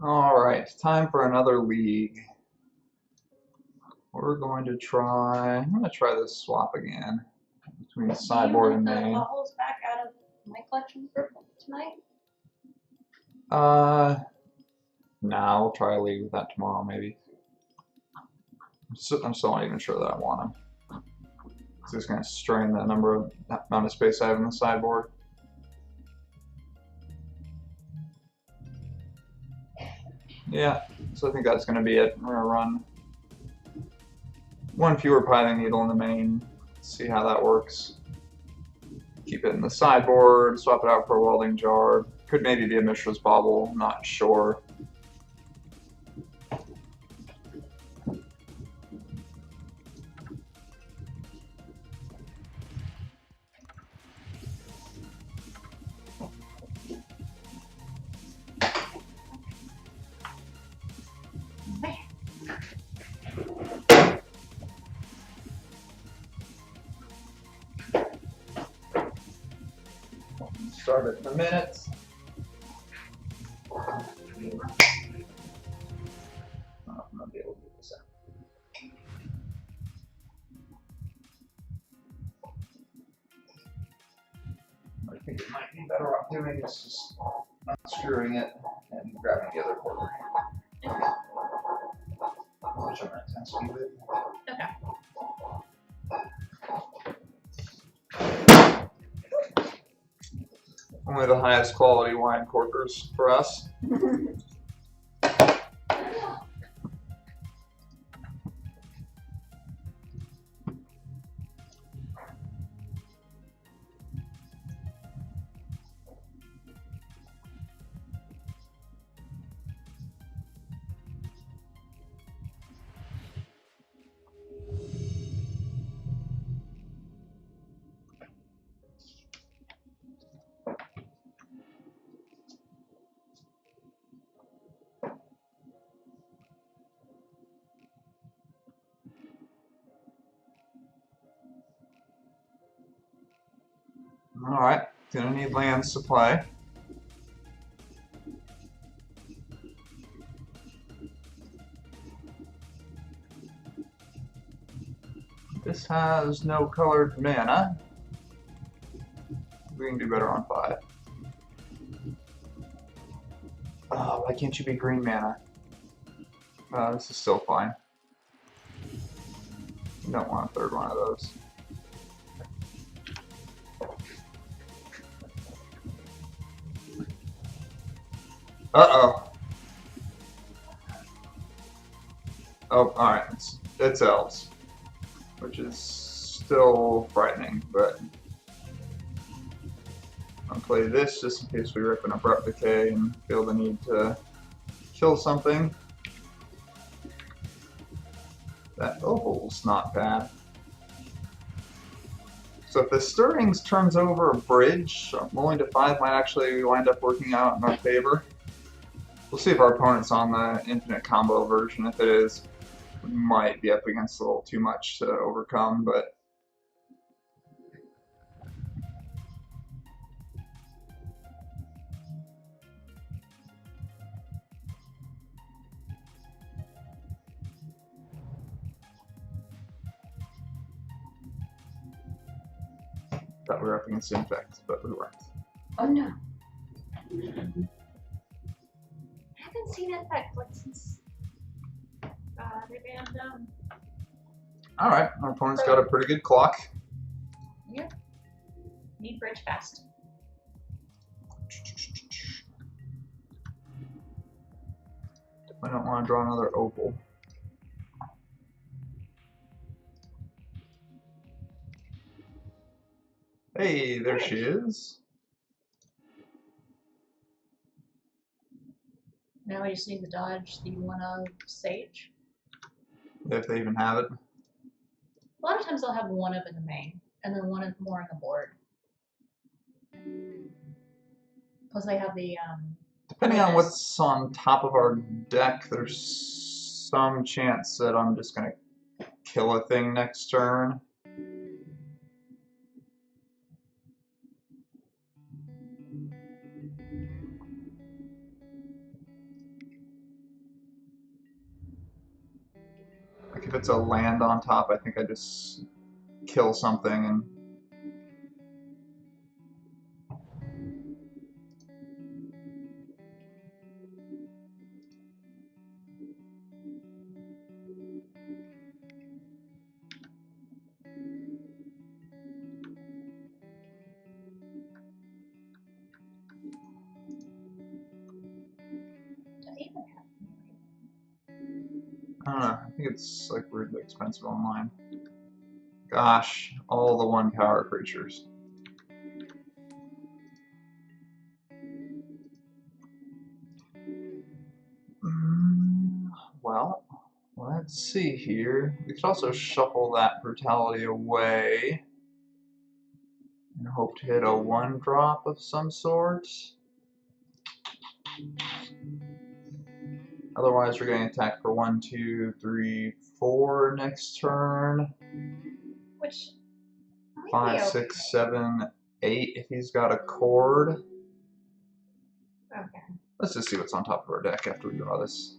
Alright, time for another league. We're going to try, I'm going to try this swap again between sideboard and Do you want main. the bottles back out of my collection for tonight? Nah, we'll try a league with that tomorrow maybe. I'm still not even sure that I want them. It's just going to strain the amount of space I have in the sideboard. Yeah, so I think that's going to be it. We're going to run one fewer piling needle in the main, see how that works. Keep it in the sideboard, swap it out for a welding jar. Could maybe be a Mishra's Bauble, not sure. Start it in a minute. I'm gonna be able to do this out. I think it might be better off doing is just unscrewing it and grabbing the other quarter. Which I'm gonna test you with. Okay. Only the highest quality wine corkers for us. Alright, gonna need land supply. This has no colored mana. We can do better on 5. Oh, why can't you be green mana? This is still fine. You don't want a third one of those. Uh-oh. Oh, alright. It's elves. Which is still frightening, but I'll play this just in case we rip an Abrupt Decay and feel the need to kill something. That opal's not bad. So if the Stirrings turns over a bridge, rolling to 5 might actually wind up working out in our favor. We'll see if our opponent's on the infinite combo version. If it is, we might be up against a little too much to overcome, but thought we were up against Infect, but we weren't. Oh no. I haven't seen Infect like since they banned Alright, our opponent's got a pretty good clock. Yep. Need bridge fast. I don't want to draw another opal. Hey, there she is. Now we just need to dodge the one of Sage. If they even have it. A lot of times they'll have one of in the main, and then one more on the board. Plus they have the Depending on what's on top of our deck, there's some chance that I'm just gonna kill a thing next turn. if it's a land on top, I think I just kill something and Do I even have I don't know. I think it's like weirdly expensive online. Gosh, all the 1-power creatures. Well, let's see here. We could also shuffle that brutality away and hope to hit a 1-drop of some sort. Otherwise, we're getting attacked for 1, 2, 3, 4 next turn. which? I might 5, be 6, okay. 7, 8 if he's got a cord. Okay. Let's just see what's on top of our deck after we draw this.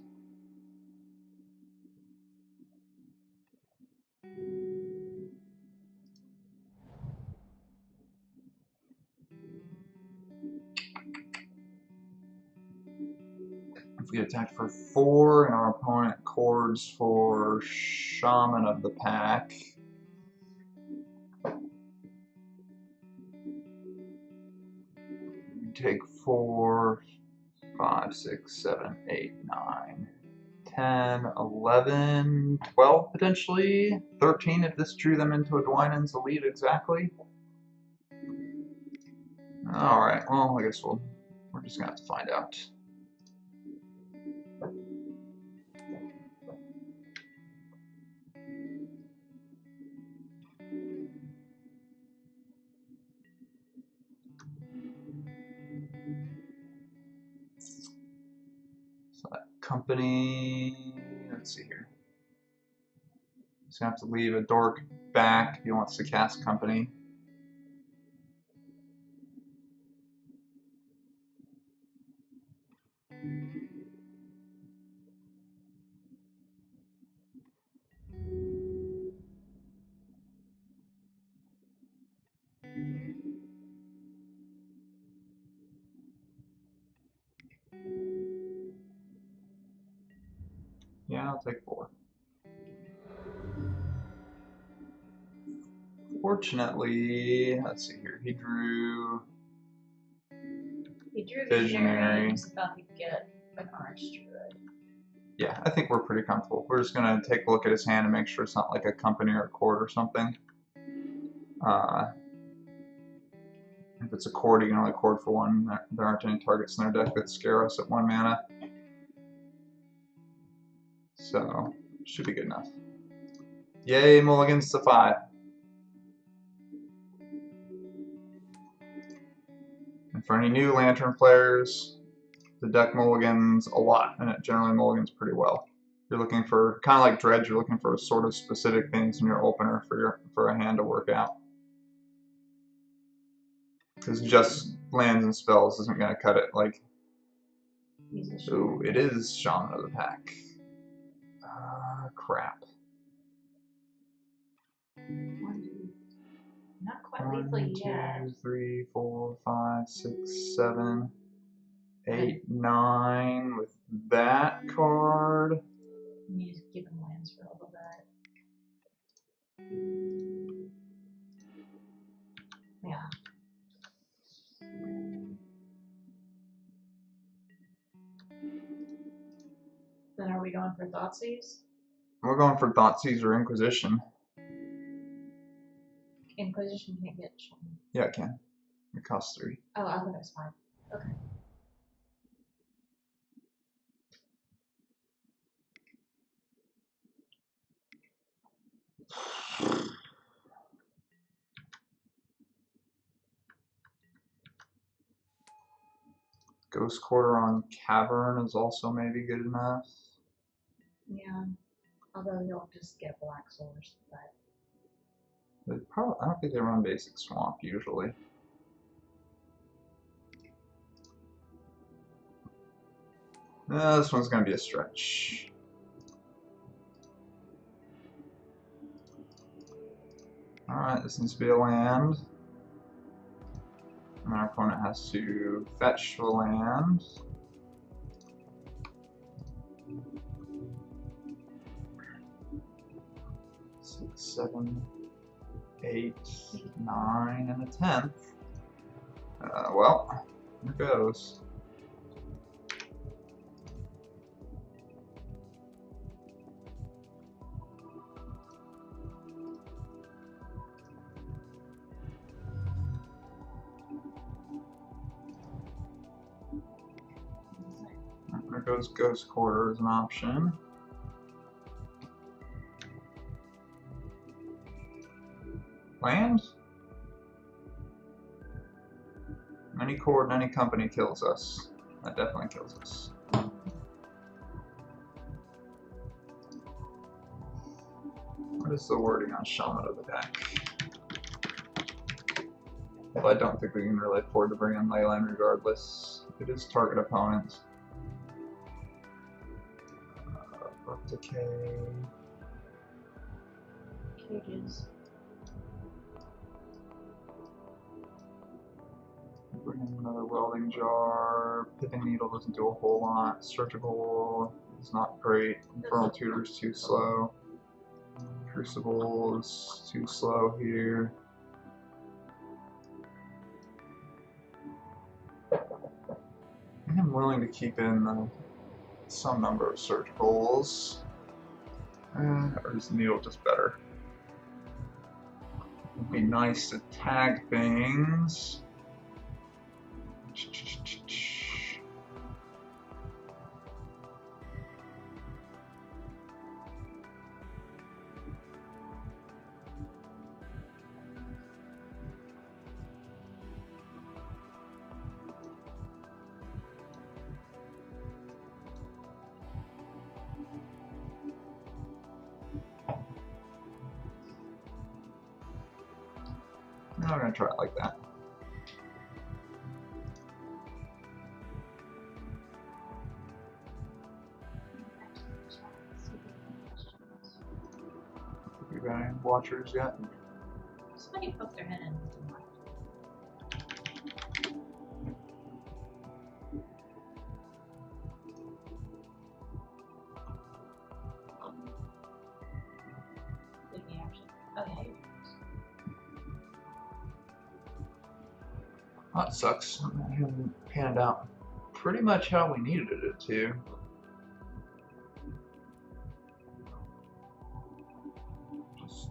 If we get attacked for 4 and our opponent cords for Shaman of the Pack, we take 4, 5, 6, 7, 8, 9, 10, 11, 12 potentially, 13 if this drew them into a Dwynen's Elite exactly. Alright, well, I guess we're just gonna have to find out. So that company, let's see here. He's gonna have to leave a dork back if he wants to cast company. Yeah, I'll take 4. Fortunately, let's see here. He drew Visionary. He's about to get an Orange Druid. Yeah, I think we're pretty comfortable. We're just gonna take a look at his hand and make sure it's not like a company or a cord or something. If it's a cord, you can only cord for 1. There aren't any targets in their deck that scare us at 1 mana. So, should be good enough. Yay, mulligans to 5. And for any new Lantern players, the deck mulligans a lot, and it generally mulligans pretty well. You're looking for, kind of like Dredge, you're looking for sort of specific things in your opener for a hand to work out. Because just lands and spells isn't going to cut it. Like, ooh, it is Shaman of the Pack. Crap. Not quite lethal yet. 1, 2, 3, 4, 5, 6, 7, 8, 9 with that card. You need to give him lands for all of that. Yeah. Then are we going for Thoughtseize? We're going for Thoughtseize or Inquisition. Inquisition can't get Shaman. Yeah, it can. It costs 3. Oh, I thought it was 5. Okay. Ghost Quarter on Cavern is also maybe good enough. Yeah. Although he'll just get Black Source, but I don't think they run basic Swamp usually. This one's going to be a stretch. Alright, this needs to be a land. And our opponent has to fetch the land. Six, 7, 8, 9, and a 10th. Well, here goes. There goes Ghost Quarter as an option. Land? Any chord in any company kills us. That definitely kills us. What is the wording on Shaman of the Pack? Well, I don't think we can really afford to bring in Leyline regardless. It is target opponent. Birth Decay. Cages. Bring in another Welding Jar. Pithing Needle doesn't do a whole lot. Surgical is not great. Infernal Tutor is too slow. Crucible is too slow here. I'm willing to keep in some number of surgicals. Or is Needle just better? It'd be nice to tag things. I'm gonna try it like that. Have you got any watchers yet? Somebody poked their head in. Oh, yeah. That sucks. It hasn't panned out pretty much how we needed it to. Just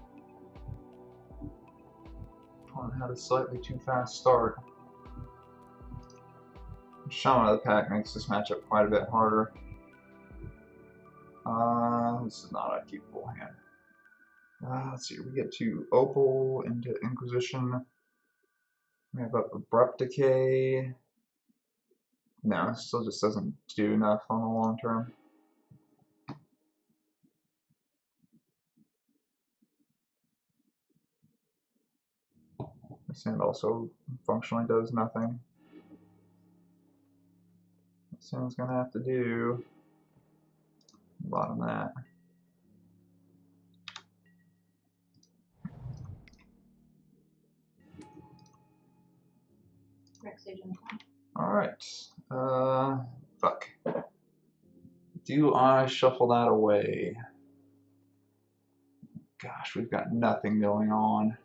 had a slightly too fast start. Shaman of the Pack makes this matchup quite a bit harder. This is not a keepable hand. Let's see, we get to Opal into Inquisition. We have Abrupt Decay. No, it still just doesn't do enough on the long term. This hand also functionally does nothing. This hand's gonna have to do bottom that. Alright. Fuck. Do I shuffle that away? Gosh, we've got nothing going on.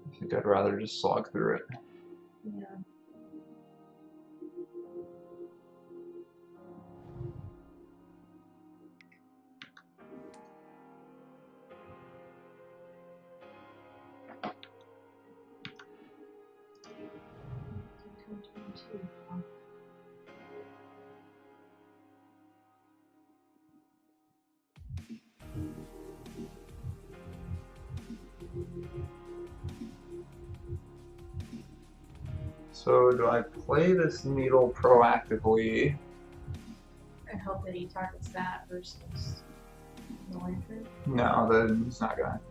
I think I'd rather just slog through it. Yeah. So do I play this needle proactively? And hope that he targets that versus the lantern. No, then he's not gonna.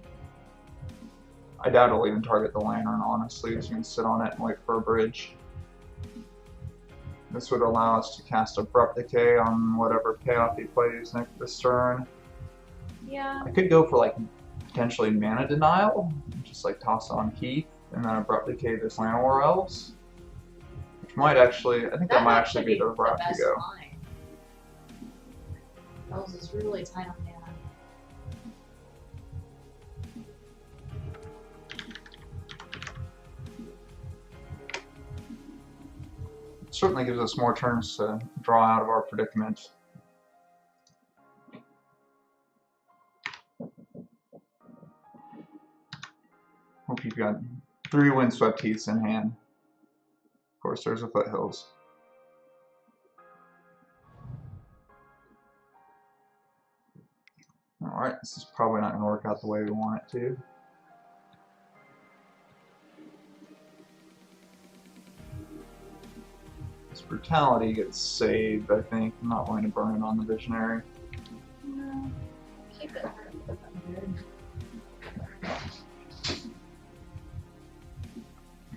I doubt he'll even target the lantern, honestly. He's gonna sit on it and wait for a bridge. This would allow us to cast Abrupt Decay on whatever payoff he plays next this turn. Yeah. I could go for like potentially mana denial, just like toss on Keith and then abruptly cave this Llanowar Elves. Which might actually, I think that might actually be the route to best go. line. Elves is really tight on mana. It certainly gives us more turns to draw out of our predicament. Hope you've got 3 Windswept Heaths in hand. Of course, there's a Foothills. Alright, this is probably not going to work out the way we want it to. This Brutality gets saved, I think. I'm not going to burn it on the Visionary. No, keep it.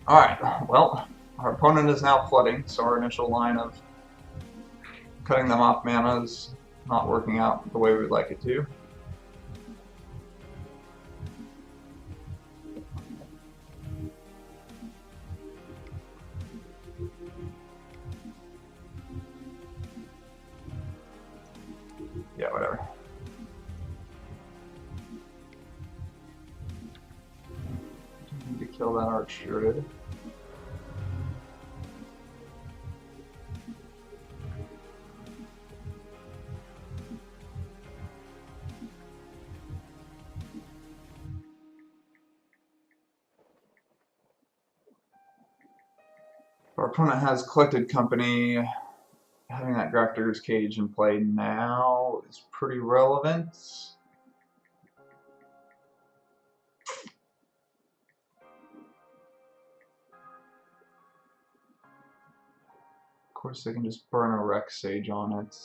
Alright, well, our opponent is now flooding, so our initial line of cutting them off mana is not working out the way we'd like it to. Yeah, whatever. Need to kill that Archdruid. Our opponent has Collected Company. Having that Grafdigger's Cage in play now is pretty relevant. Of course, they can just burn a Rex Sage on it.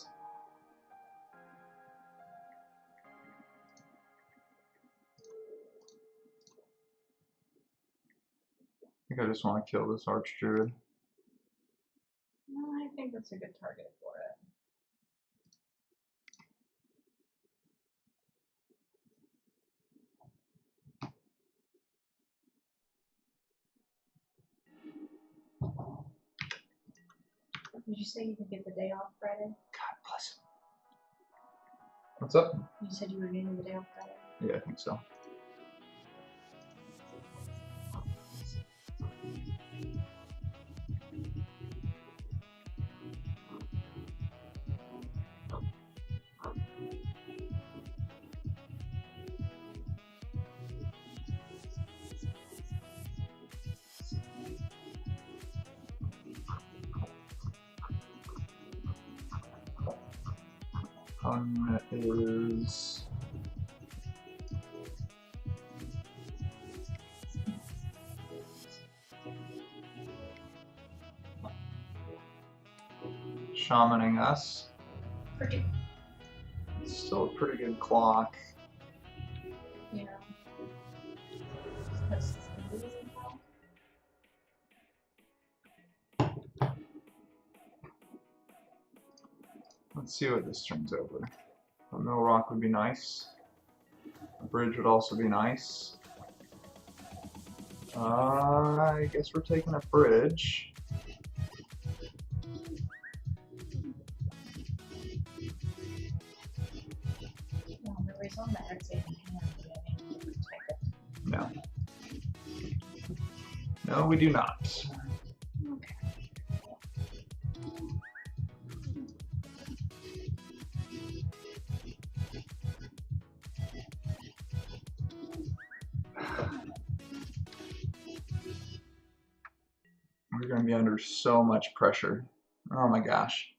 I think I just want to kill this Archdruid. No, I think that's a good target for it. Did you say you could get the day off Friday? God bless him. What's up? You said you were getting the day off Friday? Yeah, I think so. Is shamaning us. Pretty. It's still a pretty good clock. Yeah. That's Let's see what this turns over. A Mill Rock would be nice. A bridge would also be nice. I guess we're taking a bridge. no memories on that. I'd say No. No, we do not. Okay. We're going to be under so much pressure. Oh my gosh.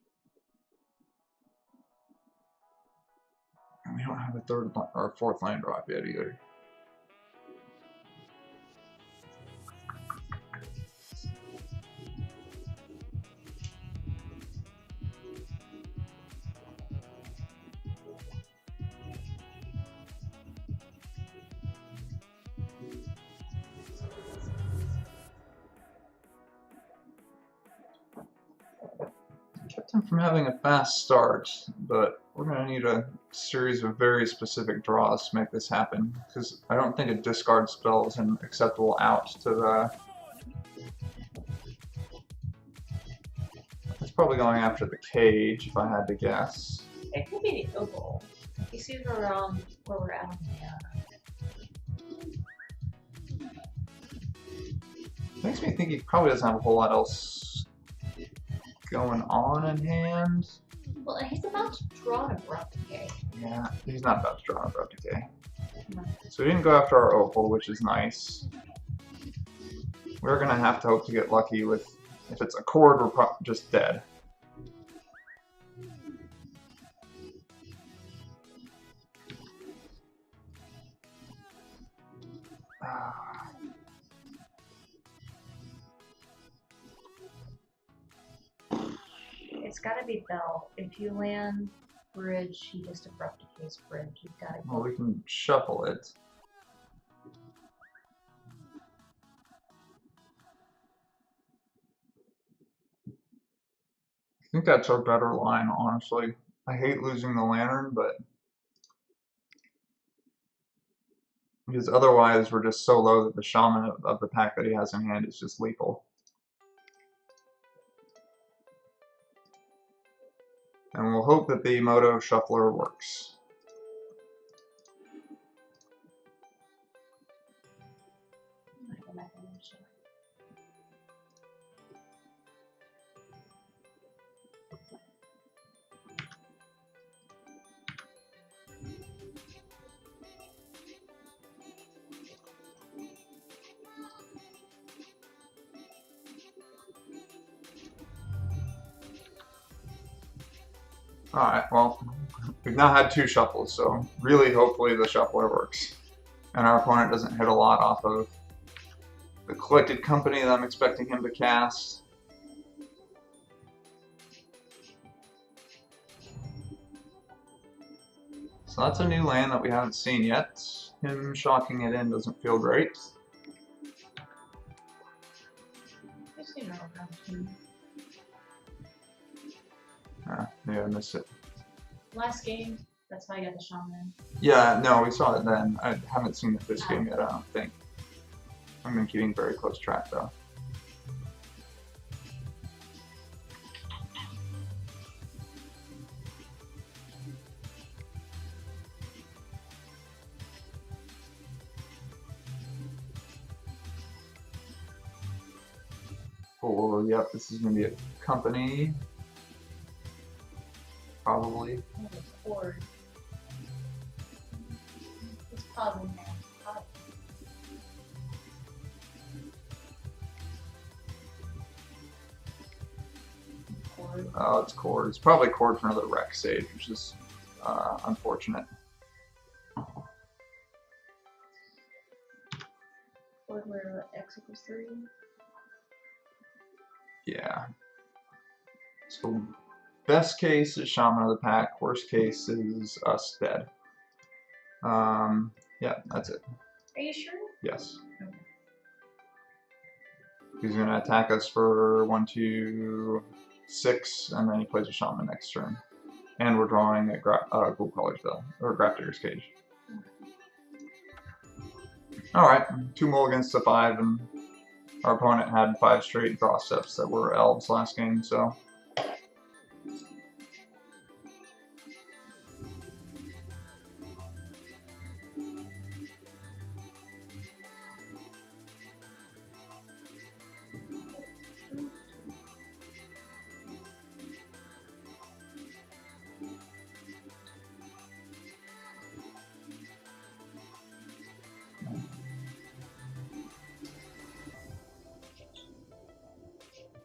And we don't have a third or fourth land drop yet either. Kept him from having a fast start, but We're going to need a series of very specific draws to make this happen, because I don't think a discard spell is an acceptable out to the... It's probably going after the cage, if I had to guess. It could be the opal. You see where we're at on Makes me think he probably doesn't have a whole lot else going on in hand. Well, he's about to draw an Abrupt Decay. Yeah, he's not about to draw an Abrupt Decay. No. So we didn't go after our opal, which is nice. We're going to have to hope to get lucky with... If it's a cord, we're just dead. It's gotta be Bell. If you land bridge, you just Abrupt Decays bridge. You've gotta go. Well, we can shuffle it. I think that's our better line, honestly. I hate losing the lantern, but... Because otherwise we're just so low that the shaman of the pack that he has in hand is just lethal. And we'll hope that the Moto Shuffler works. Alright, well, we've now had 2 shuffles, so really hopefully the shuffler works. And our opponent doesn't hit a lot off of the Collected Company that I'm expecting him to cast. So that's a new land that we haven't seen yet. Him shocking it in doesn't feel great. Maybe I missed it. Last game, that's how I got the shaman. Yeah, no, we saw it then. I haven't seen it this game yet, I don't think. I'm been keeping very close track though. Oh, yep, this is going to be a company. Probably. Cord. It's probably man. Cord. Oh, it's cord. It's probably cord for another Rex Sage, which is unfortunate. Cord where X equals 3. Yeah. So, best case is Shaman of the Pack. Worst case is us dead. Yeah, that's it. Are you sure? Yes. Okay. He's going to attack us for 1, 2, 6, and then he plays a Shaman next turn. And we're drawing a Gold Caller's Bell, or Grafdigger's Cage. Alright, 2 mulligans to 5, and our opponent had 5 straight draw steps that were elves last game, so...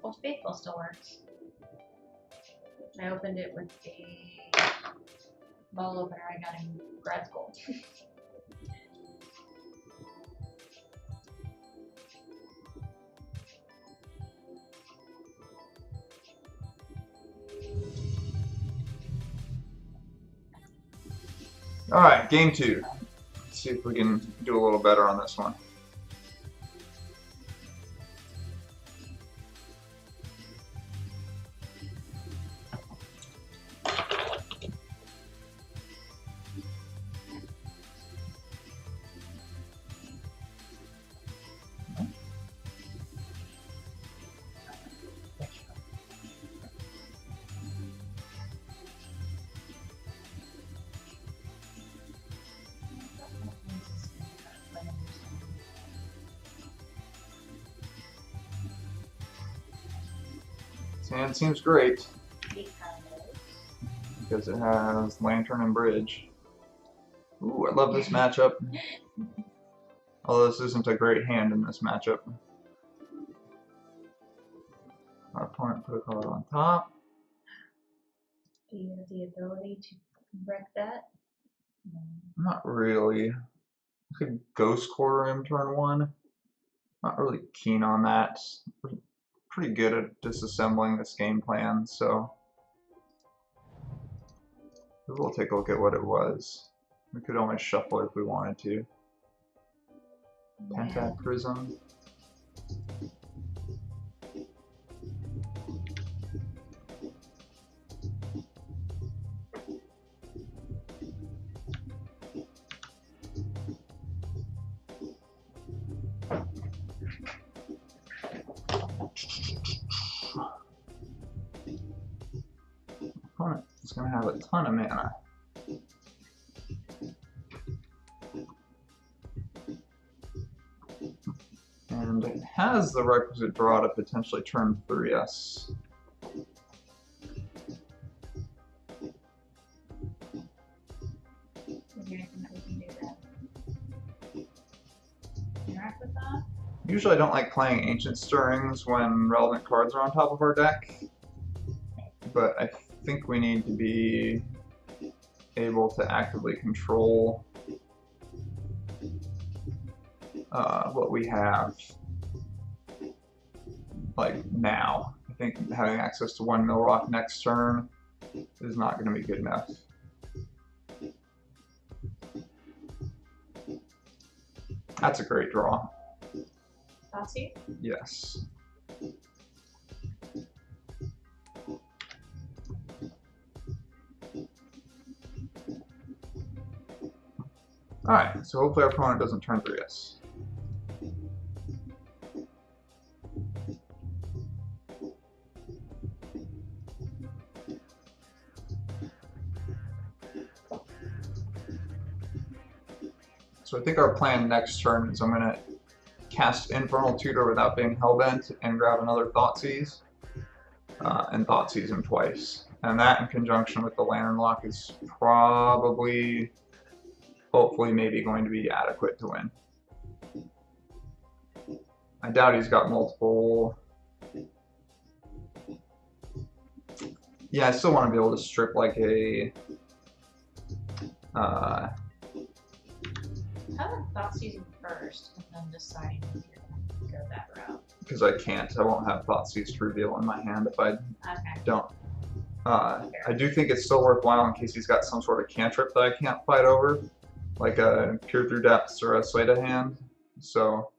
Well, Faithful still works. I opened it with a ball opener I got in grad school. Alright, game 2. Let's see if we can do a little better on this one. hand seems great Because because it has Lantern and Bridge. Ooh, I love this matchup. Although this isn't a great hand in this matchup. Our opponent put a card on top. do you have the ability to wreck that? No. Not really. I could Ghost Quarter him turn 1. Not really keen on that. We're pretty good at disassembling this game plan, so we'll take a look at what it was. We could almost shuffle if we wanted to. Pentac Prism. Opponent is going to have a ton of mana. And it has the requisite draw to potentially turn 3 us. Is there anything that we can do that interact with that? Usually I don't like playing Ancient Stirrings when relevant cards are on top of our deck, but I think we need to be able to actively control what we have, like now. I think having access to 1 Millrock next turn is not going to be good enough. That's a great draw. Thoughtseize? Yes. Alright, so hopefully our opponent doesn't turn 3 us. So I think our plan next turn is I'm going to cast Infernal Tutor without being Hellbent and grab another Thoughtseize. And Thoughtseize him twice. And that in conjunction with the Lantern Lock is probably, hopefully, maybe going to be adequate to win. I doubt he's got multiple. Yeah, I still want to be able to strip like a... How about Thoughtseize him first and then deciding if you're going to go that route? Because I can't. I won't have Thoughtseize to reveal in my hand if I Okay. don't. I do think it's still worthwhile in case he's got some sort of cantrip that I can't fight over, like a Peer Through Depths or a Sleight of Hand. So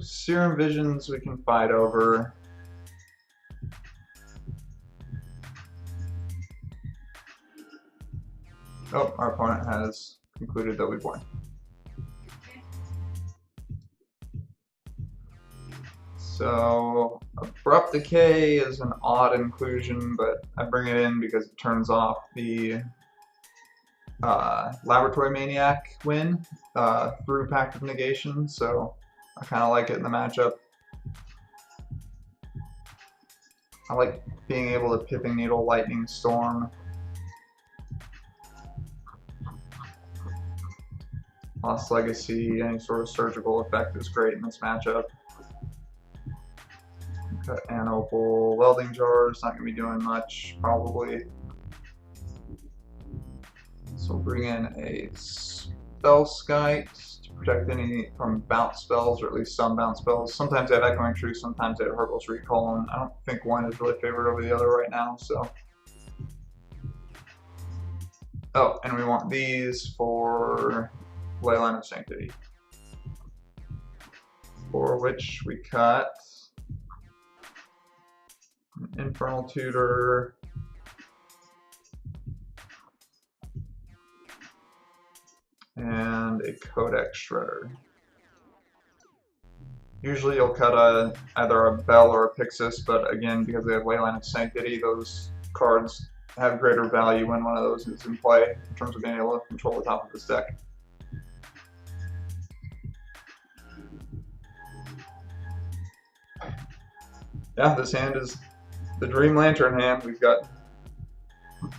Serum Visions we can fight over. Oh, our opponent has concluded that we've won. So Abrupt Decay is an odd inclusion, but I bring it in because it turns off the Laboratory Maniac win through Pact of Negation, so I kind of like it in the matchup. I like being able to Pipping Needle, Lightning Storm. Lost Legacy, any sort of surgical effect is great in this matchup. Cut an Opal, Welding Jar is not going to be doing much, probably. So we'll bring in a Spellskite to protect any from bounce spells, or at least some bounce spells. Sometimes they have Echoing Truth, sometimes they have Herbal's Recall, and I don't think one is really favored over the other right now, so. Oh, and we want these for Leyline of Sanctity. for which we cut an Infernal Tutor, and a Codex Shredder. Usually you'll cut either a Bell or a Pixis, but again, because they have Leyline of Sanctity, those cards have greater value when one of those is in play in terms of being able to control the top of this deck. Yeah, this hand is the Dream Lantern hand. We've got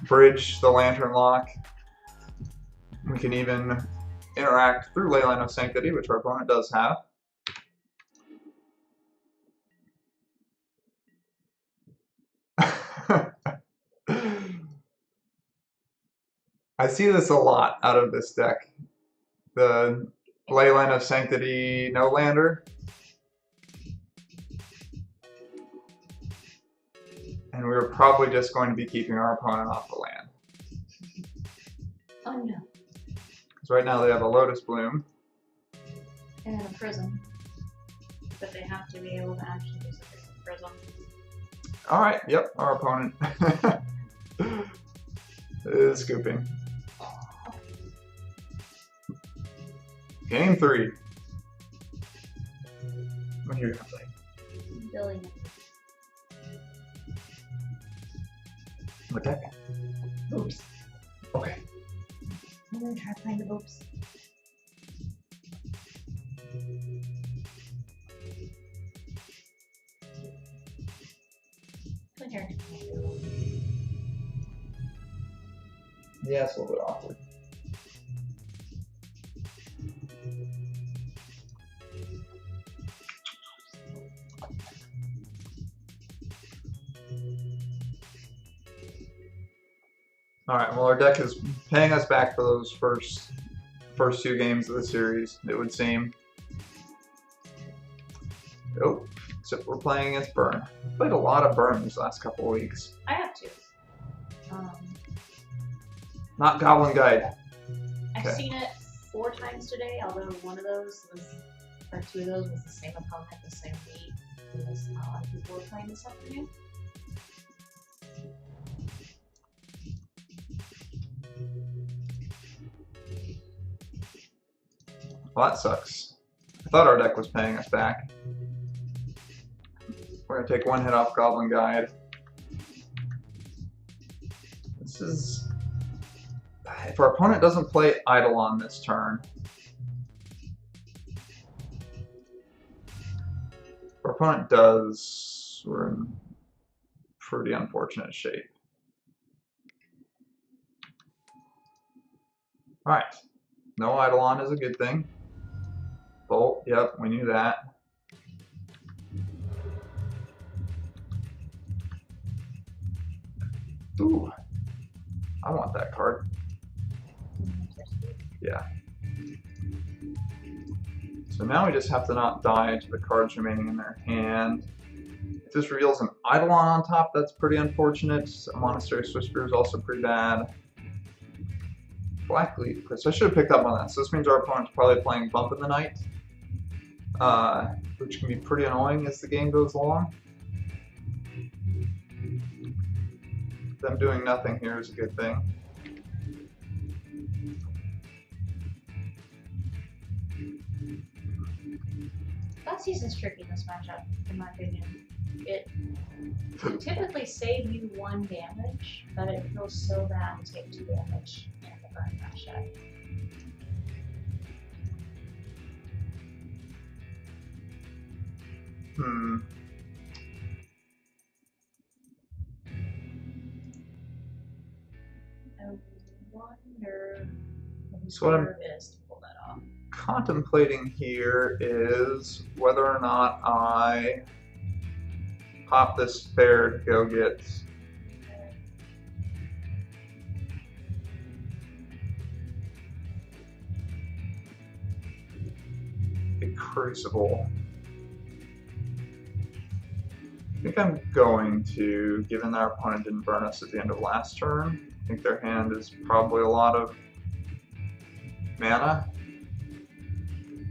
Bridge, the Lantern Lock. We can even interact through Leyline of Sanctity, which our opponent does have. I see this a lot out of this deck. The Leyline of Sanctity no lander. And we were probably just going to be keeping our opponent off the land. Oh no. Because right now they have a Lotus Bloom. And a Prism. But they have to be able to actually use a Prism. Alright, yep, our opponent is scooping. Game 3. What are you gonna play? Billy. What deck? Oops. Okay. I'm gonna try to find the oops. Come here. Yeah, it's a little bit awkward. Alright, well our deck is paying us back for those first 2 games of the series, it would seem. Oh, except we're playing against Burn. I've played a lot of Burn these last couple of weeks. I have two. Not Goblin Guide. I've Okay. seen it 4 times today, although one of those was, or 2 of those was the same opponent, the same week. Because a lot of people were playing this afternoon. Well, that sucks. I thought our deck was paying us back. We're gonna take 1 hit off Goblin Guide. This is... If our opponent doesn't play Eidolon this turn, if our opponent does, we're in pretty unfortunate shape. Alright. No Eidolon is a good thing. Bolt, yep, we knew that. Ooh. I want that card. Yeah. So now we just have to not die to the cards remaining in their hand. If this reveals an Eidolon on top, that's pretty unfortunate. A Monastery Swiftspear is also pretty bad. Blackleaf, so I should have picked up on that. So this means our opponent's probably playing Bump in the Night, which can be pretty annoying as the game goes along. Them doing nothing here is a good thing. That season's tricky in this matchup, in my opinion. It can typically save you 1 damage, but it feels so bad to take 2 damage in the burn matchup. I wonder So what I'm who is to pull that off. contemplating here is whether or not I pop this spare to go get a Crucible. I think I'm going to, given that our opponent didn't burn us at the end of last turn. I think their hand is probably a lot of mana.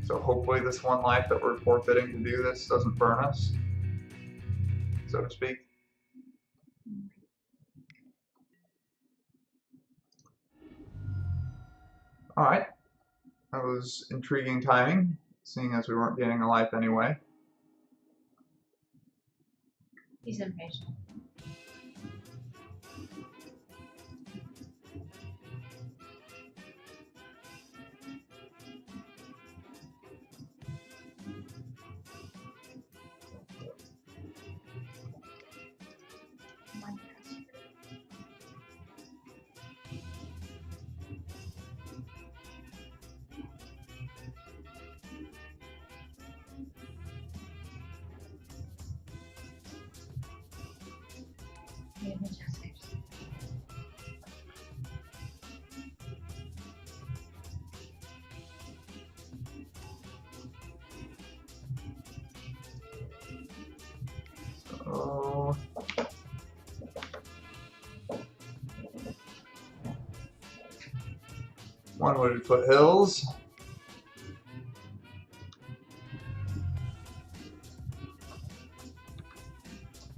So hopefully this one life that we're forfeiting to do this doesn't burn us, so to speak. Alright, that was intriguing timing, seeing as we weren't getting a life anyway. He's impatient. So one wooded foothills.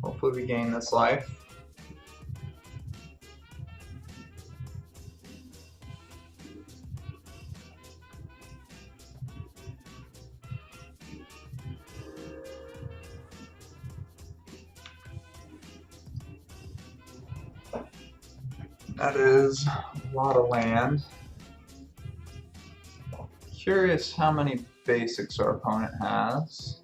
Hopefully we gain this life. That is a lot of land. Curious how many basics our opponent has.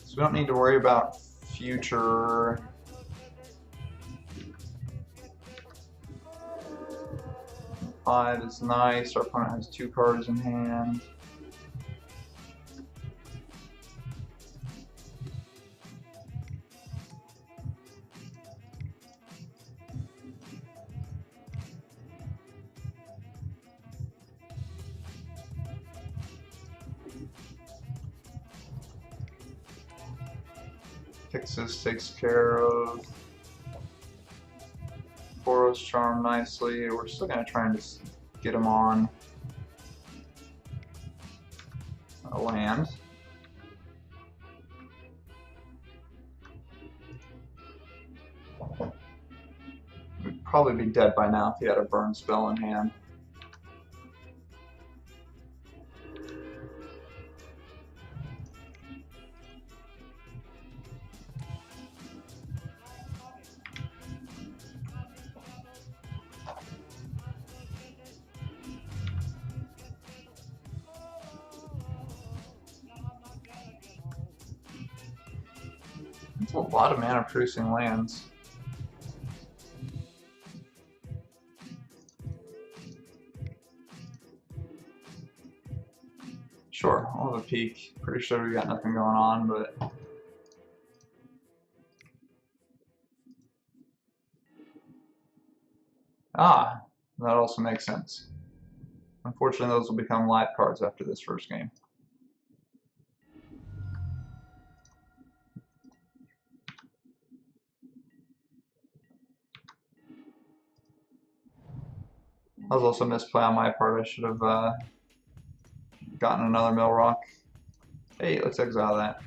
So we don't need to worry about future five is nice. Our opponent has 2 cards in hand. Texas takes care of Boros Charm nicely. We're still going to try and just get him on a land. We'd probably be dead by now if he had a burn spell in hand. That's a lot of mana producing lands. Sure, I'll have a peek. Pretty sure we got nothing going on, but ah, that also makes sense. Unfortunately, those will become live cards after this first game. That was also a misplay on my part. I should have gotten another Mill Rock. Hey, let's exile that.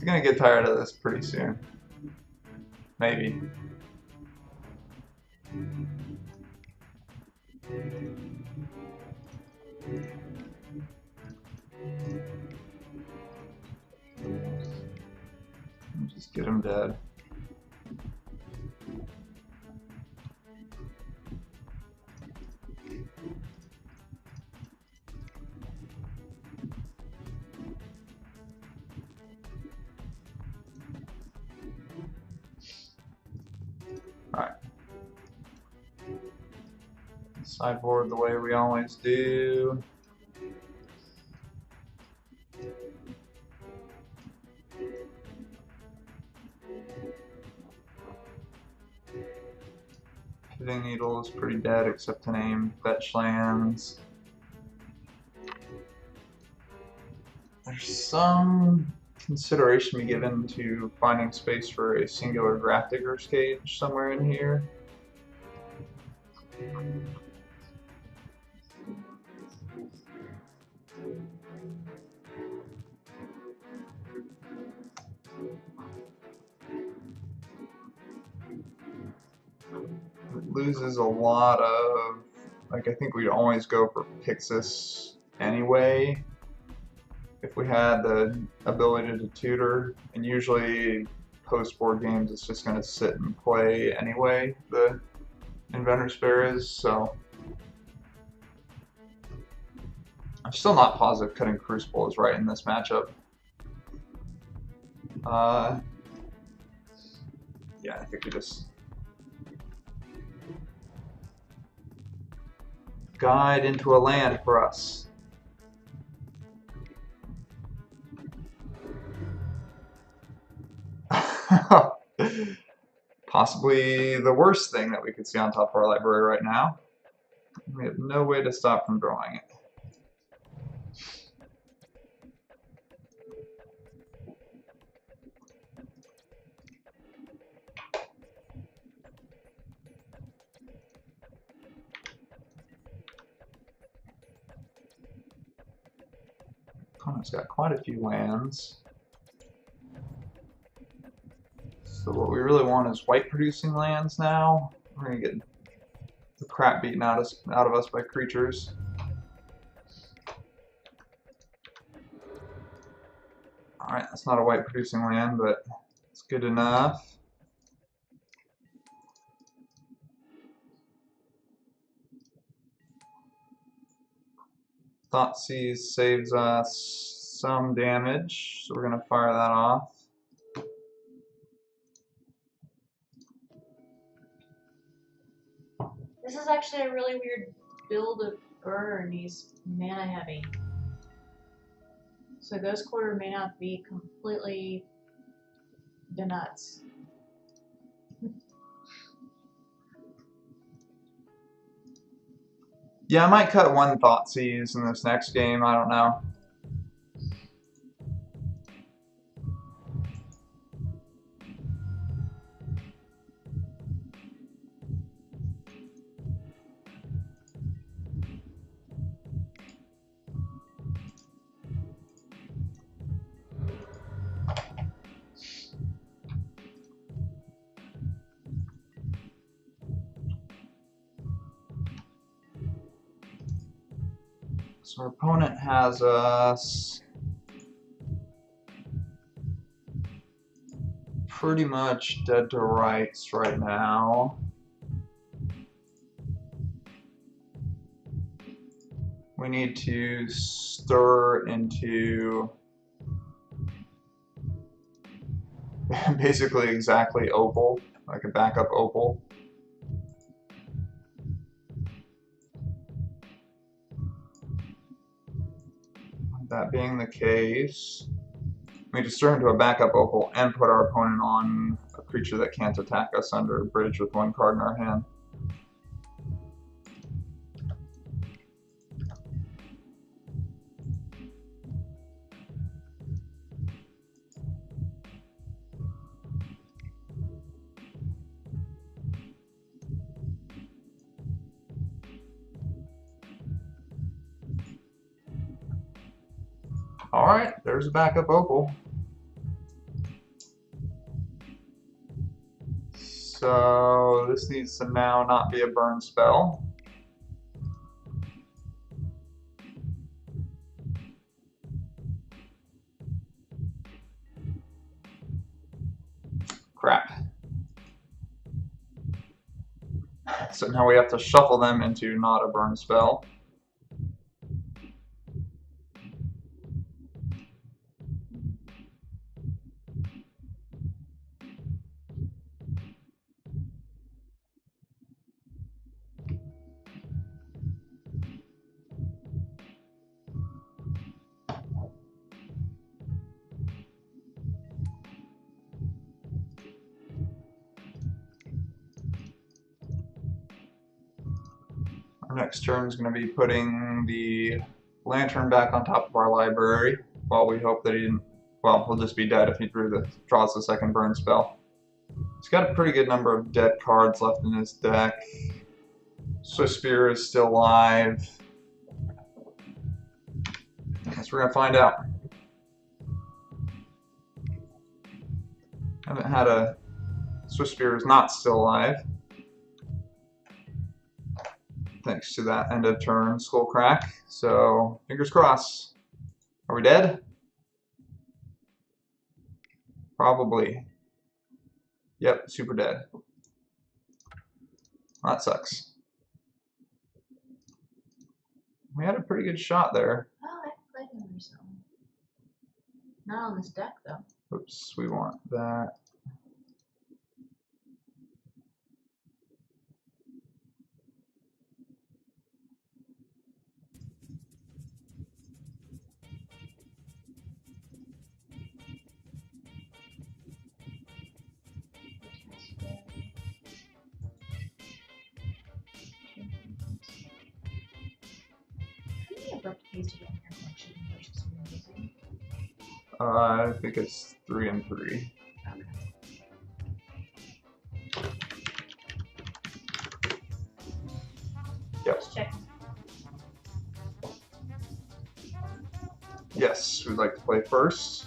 You're gonna get tired of this pretty soon. Maybe. Just get him dead. Alright. Sideboard the way we always do. Pivoting Needle is pretty dead except to name fetch lands. There's some consideration to be given to finding space for a singular Grafdigger's Cage somewhere in here. It loses a lot of, like, I think we'd always go for Pixis anyway if we had the ability to tutor, and usually post-board games it's just going to sit and play anyway, the Inventor's Fair is, so I'm still not positive cutting Crucible is right in this matchup. Yeah, I think we just guide into a land for us. Possibly the worst thing that we could see on top of our library right now. We have no way to stop from drawing it. Opponent's got quite a few lands. So what we really want is white producing lands now. We're gonna get the crap beaten out of us by creatures. Alright, that's not a white producing land, but it's good enough. Thoughtseize saves us some damage, so we're gonna fire that off. This is actually a really weird build of burn. He's mana heavy. So Ghost Quarter may not be completely the nuts. Yeah, I might cut one Thoughtseize in this next game, I don't know. So our opponent has us pretty much dead to rights right now. We need to stir into basically exactly Opal, like a backup Opal. That being the case, we just turn into a backup Opal and put our opponent on a creature that can't attack us under a bridge with one card in our hand. Alright, there's a backup Opal. So this needs to now not be a burn spell. Crap. So now we have to shuffle them into not a burn spell. Our next turn is going to be putting the lantern back on top of our library while we hope that he didn't, well, he'll just be dead if he draws the second burn spell. He's got a pretty good number of dead cards left in his deck. Swiftspear is still alive. Guess we're going to find out. Haven't had a Swiftspear is not still alive. Thanks to that end of turn skull crack. So fingers crossed. Are we dead? Probably. Yep, super dead. That sucks. We had a pretty good shot there. Oh, I played him recently. Not on this deck though. Oops, we want that. I think it's 3 and 3. Okay. Yep. Just checking. Yes, we'd like to play first.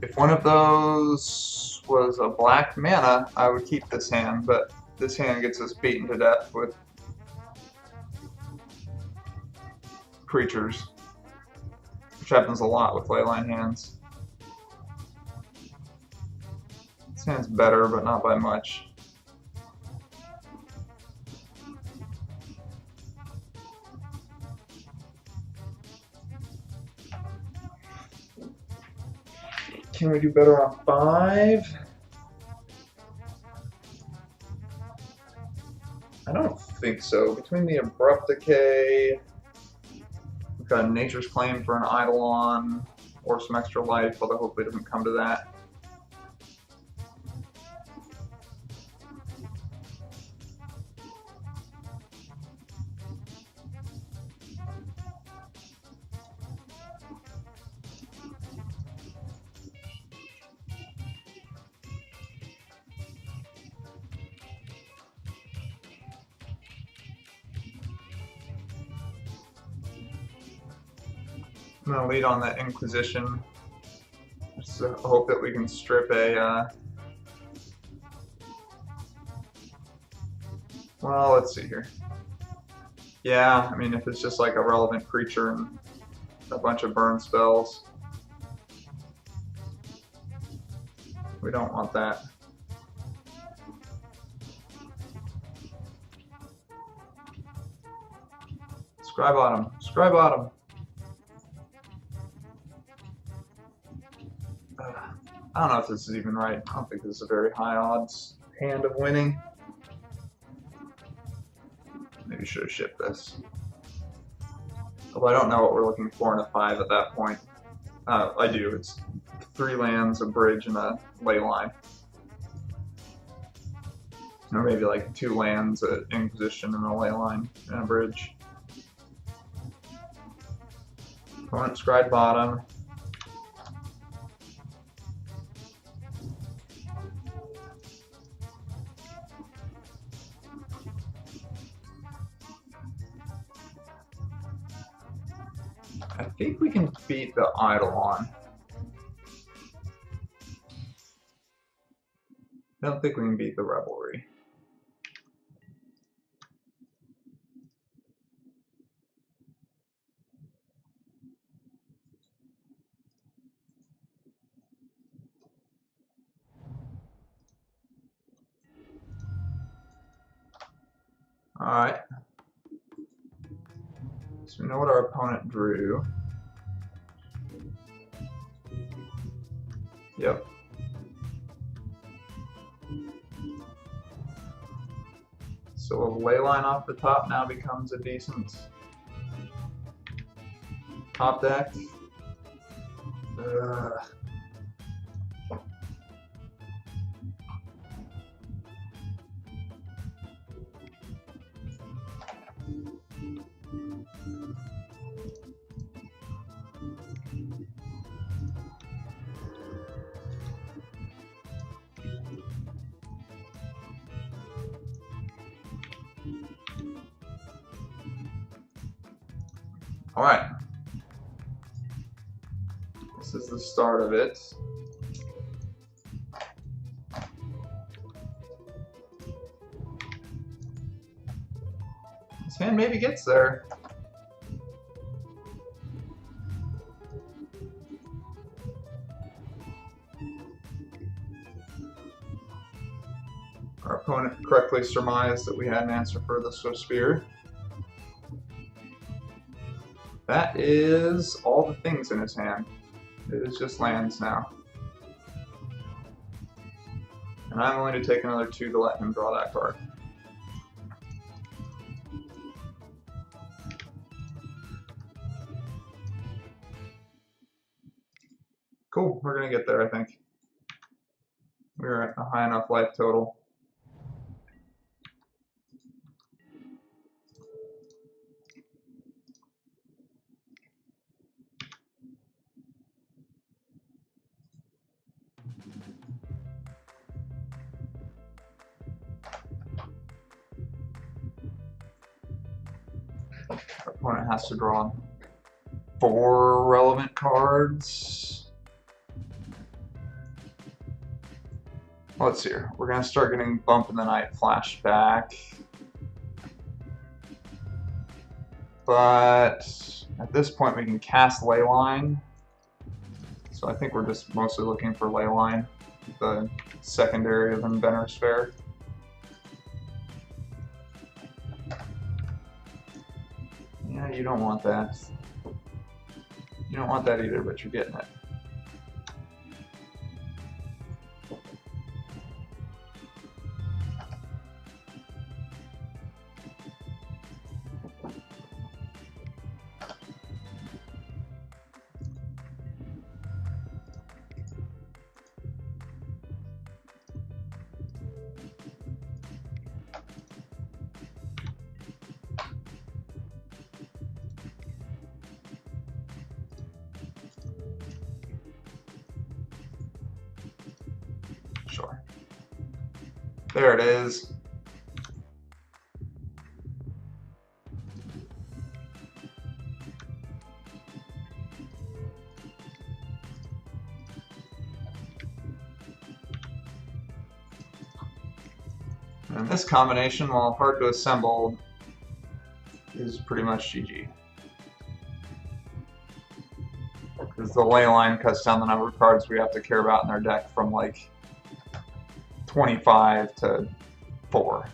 If one of those was a black mana, I would keep this hand, but this hand gets us beaten to death with creatures, which happens a lot with leyline hands. This hand's better, but not by much. Can we do better on 5? I don't think so. Between the Abrupt Decay, we've got Nature's Claim for an Eidolon, or some extra life, although hopefully it doesn't come to that. I'm going to lead on that Inquisition. Just hope that we can strip a... Well, let's see here. Yeah, I mean, if it's just like a relevant creature and a bunch of burn spells, we don't want that. Scry Bottom. Scry Bottom. I don't know if this is even right. I don't think this is a very high odds hand of winning. Maybe should have shipped this. Although I don't know what we're looking for in a 5 at that point. I do. It's 3 lands, a bridge, and a ley line. Or maybe like 2 lands, an Inquisition, and a ley line, and a bridge. Opponent Scry Bottom. I think we can can beat the Eidolon. I don't think we can beat the Revelry. Alright. So we know what our opponent drew. Yep. So a Leyline off the top now becomes a decent top deck. Alright. This is the start of it. This hand maybe gets there. Our opponent correctly surmised that we had an answer for the Swiftspear. That is all the things in his hand. It is just lands now. And I'm willing to take another 2 to let him draw that card. Cool, we're gonna get there, I think. We're at a high enough life total. Our opponent has to draw 4 relevant cards. Let's see here. We're going to start getting Bump in the Night flashback. But at this point we can cast Leyline. So I think we're just mostly looking for Leyline, the secondary of Inventor's Fair. Yeah, you don't want that. You don't want that either, but you're getting it. Sure. There it is. And this combination, while hard to assemble, is pretty much GG. Because the Leyline cuts down the number of cards we have to care about in their deck from like 25 to 4.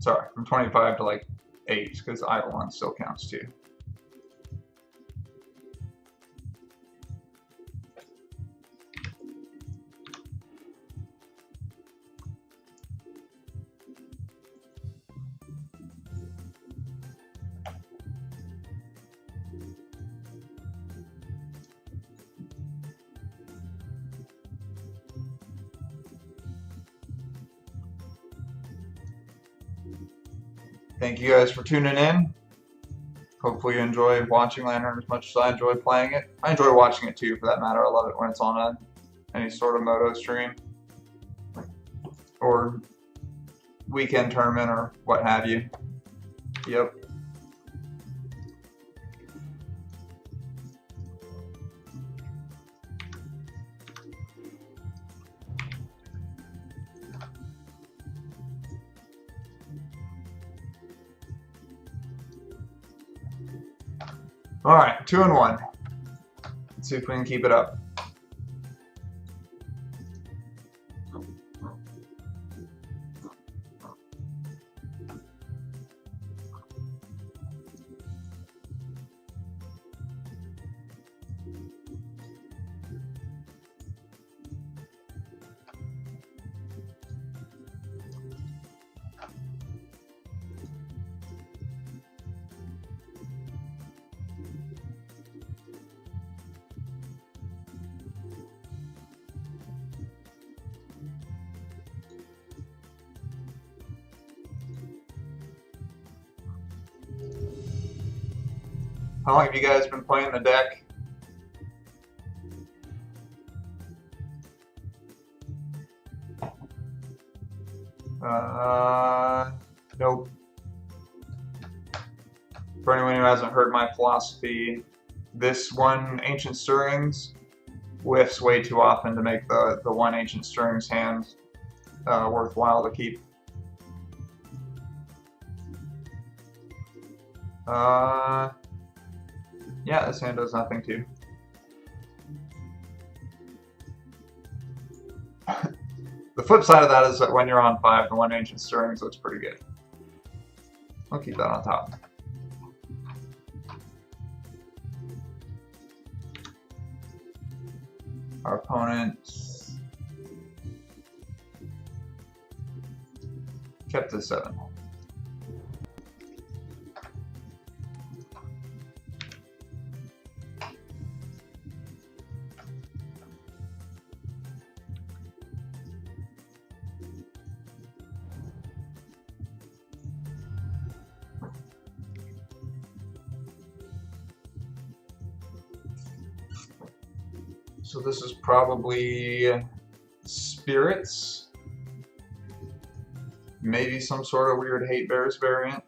Sorry, from 25 to like 8, because Eidolon still counts too. thank you guys for tuning in. Hopefully you enjoy watching Lantern as much as I enjoy playing it. I enjoy watching it too, for that matter. I love it when it's on any sort of Moto stream or weekend tournament or what have you. Yep. Alright, 2-1. Let's see if we can keep it up. How long have you guys been playing the deck? Nope. For anyone who hasn't heard my philosophy, this one Ancient Stirrings whiffs way too often to make the one Ancient Stirrings hand worthwhile to keep. Yeah, this hand does nothing too. The flip side of that is that when you're on 5, the one Ancient Stirrings looks pretty good. I'll keep that on top. Our opponent kept the 7. So this is probably Spirits. Maybe some sort of weird Hate Bears variant.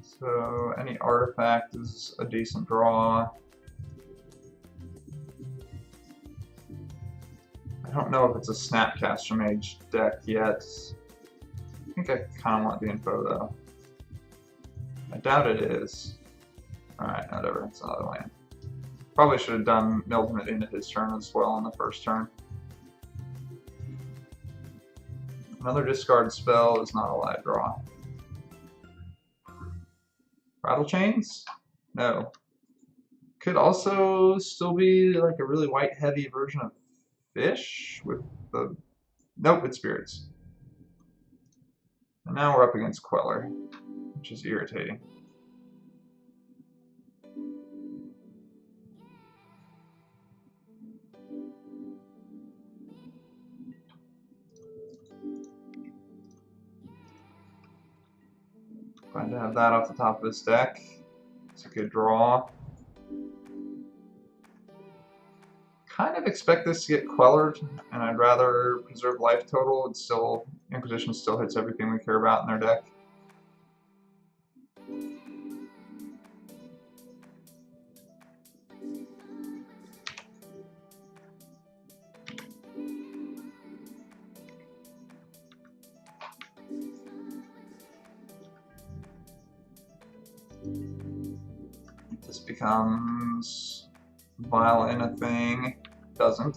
So any artifact is a decent draw. I don't know if it's a Snapcaster Mage deck yet. I think I kind of want the info though. I doubt it is. Alright, whatever, it's another land. Probably should have done Milton at the end of his turn as well on the first turn. Another discard spell is not a live draw. Rattle Chains? No. Could also still be like a really white heavy version of Fish with the... Nope, it's Spirits. And now we're up against Queller, which is irritating. Glad to have that off the top of this deck. It's a good draw. Kind of expect this to get Quellered, and I'd rather preserve life total. It's still, Inquisition still hits everything we care about in their deck. This becomes Vile in a thing. Doesn't.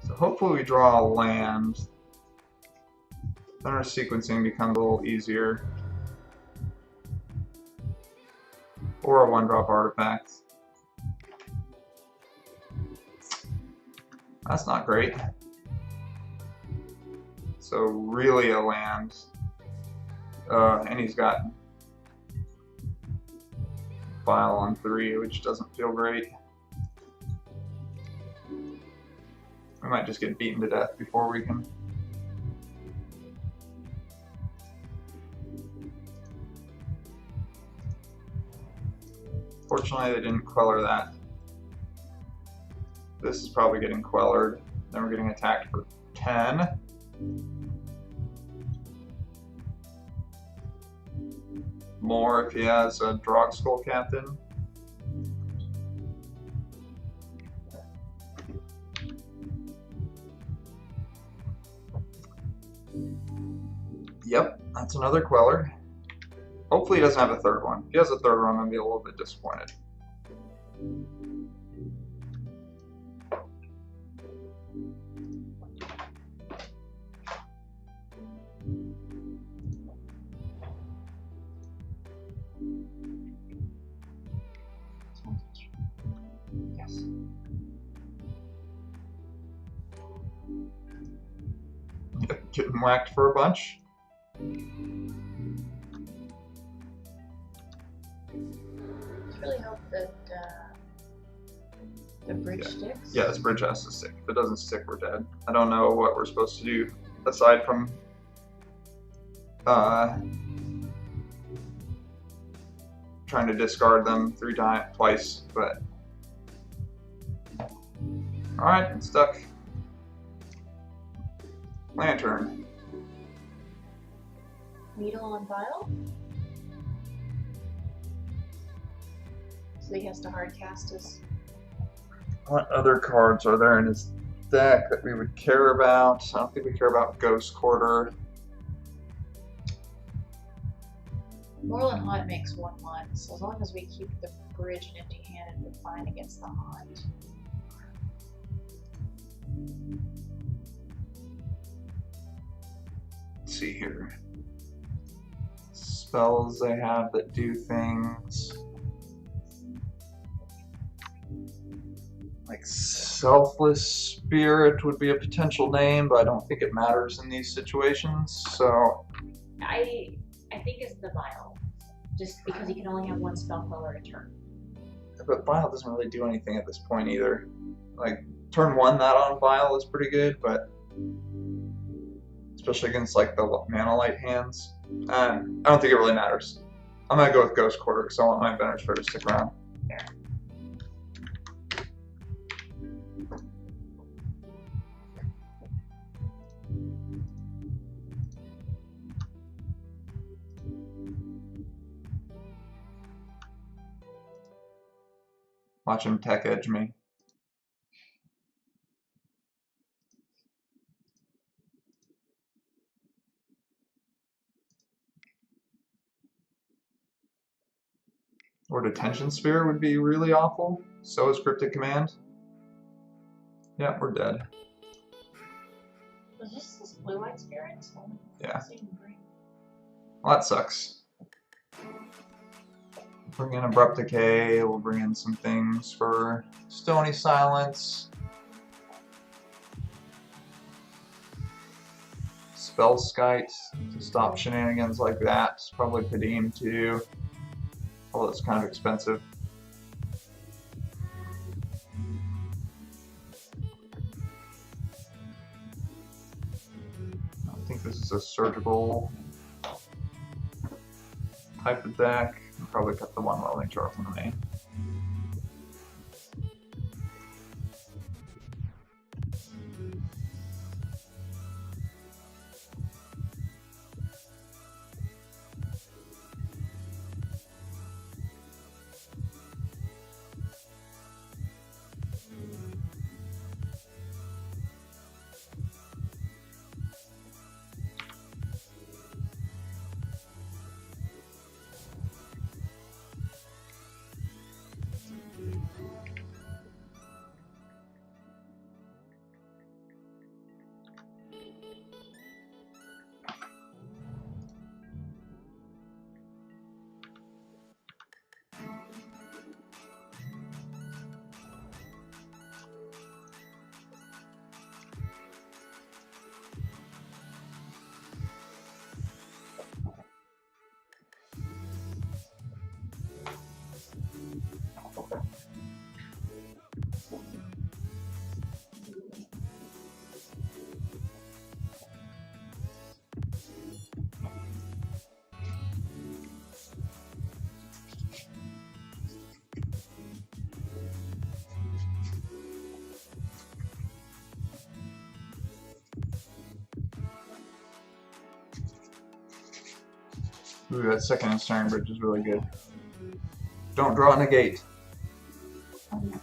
So hopefully we draw a land. Then our sequencing becomes a little easier. Or a 1-drop artifact. That's not great. So really a land. And he's got Bile on 3, which doesn't feel great. We might just get beaten to death before we can. Fortunately, they didn't queller that. This is probably getting quellered. Then we're getting attacked for 10. More if he has a Drog Skull Captain. Yep, that's another queller. Hopefully he doesn't have a third one. If he has a third one, I'm going to be a little bit disappointed. Yes. Getting whacked for a bunch. Really hope that the bridge sticks. Yeah, this bridge has to stick. If it doesn't stick, we're dead. I don't know what we're supposed to do aside from trying to discard them twice, but alright, it's stuck. Lantern. Needle on Bile. So he has to hard cast his. What other cards are there in his deck that we would care about? I don't think we care about Ghost Quarter. Moorland Haunt makes 1/1, so as long as we keep the bridge empty-handed, we're fine against the Haunt. Let's see here. Spells they have that do things. Like Selfless Spirit would be a potential name, but I don't think it matters in these situations, so... I think it's the Bile, just because he can only have one spell queller a turn. But Bile doesn't really do anything at this point either. Like, turn 1 that on Bile is pretty good, but... especially against, like, the Mana Light hands. I don't think it really matters. I'm gonna go with Ghost Quarter, because I want my Vener's to stick around. Fair. Watch him tech edge me. Or Detention Sphere would be really awful. So is Cryptic Command. Yeah, we're dead. Was this blue-white spirit? Yeah. Green. Well, that sucks. Bring in Abrupt Decay, we'll bring in some things for Stony Silence. Spellskite to stop shenanigans like that. Probably Padim too. Although it's kind of expensive. I think this is a surgical type of deck. I'll probably cut the one welding jar from the main. Ooh, that second ensnaring bridge is really good. Don't draw a negate. Oh, no.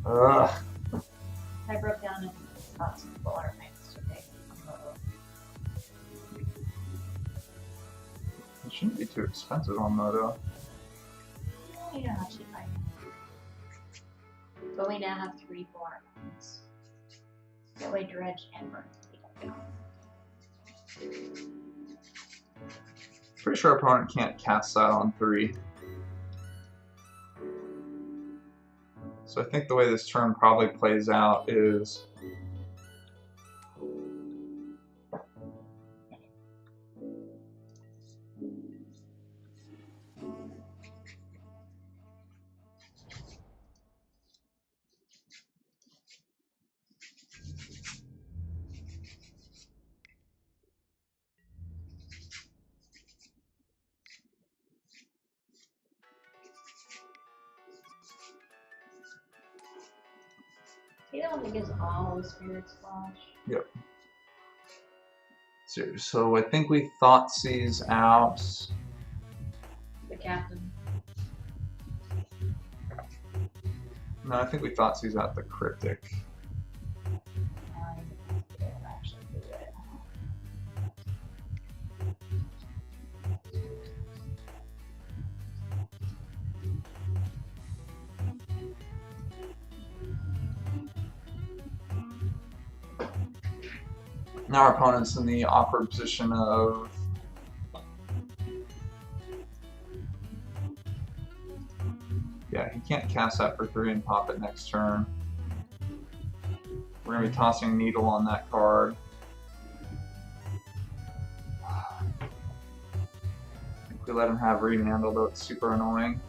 Ugh. I broke down and got some water tanks today. It shouldn't be too expensive on Moto. You know how cheap I am. But we now have 3 4 points. That way dredge and burn can be taken. Pretty sure our opponent can't cast that on 3. So I think the way this turn probably plays out is See that one that gives all the spirits flash? Yep. So I think we Thoughtseize out. The captain. No, I think we Thoughtseize out the Cryptic. I don't actually do it. Now our opponent's in the awkward position of yeah, he can't cast that for 3 and pop it next turn. We're gonna be tossing Needle on that card. I think we let him have Rehandle, though it's super annoying.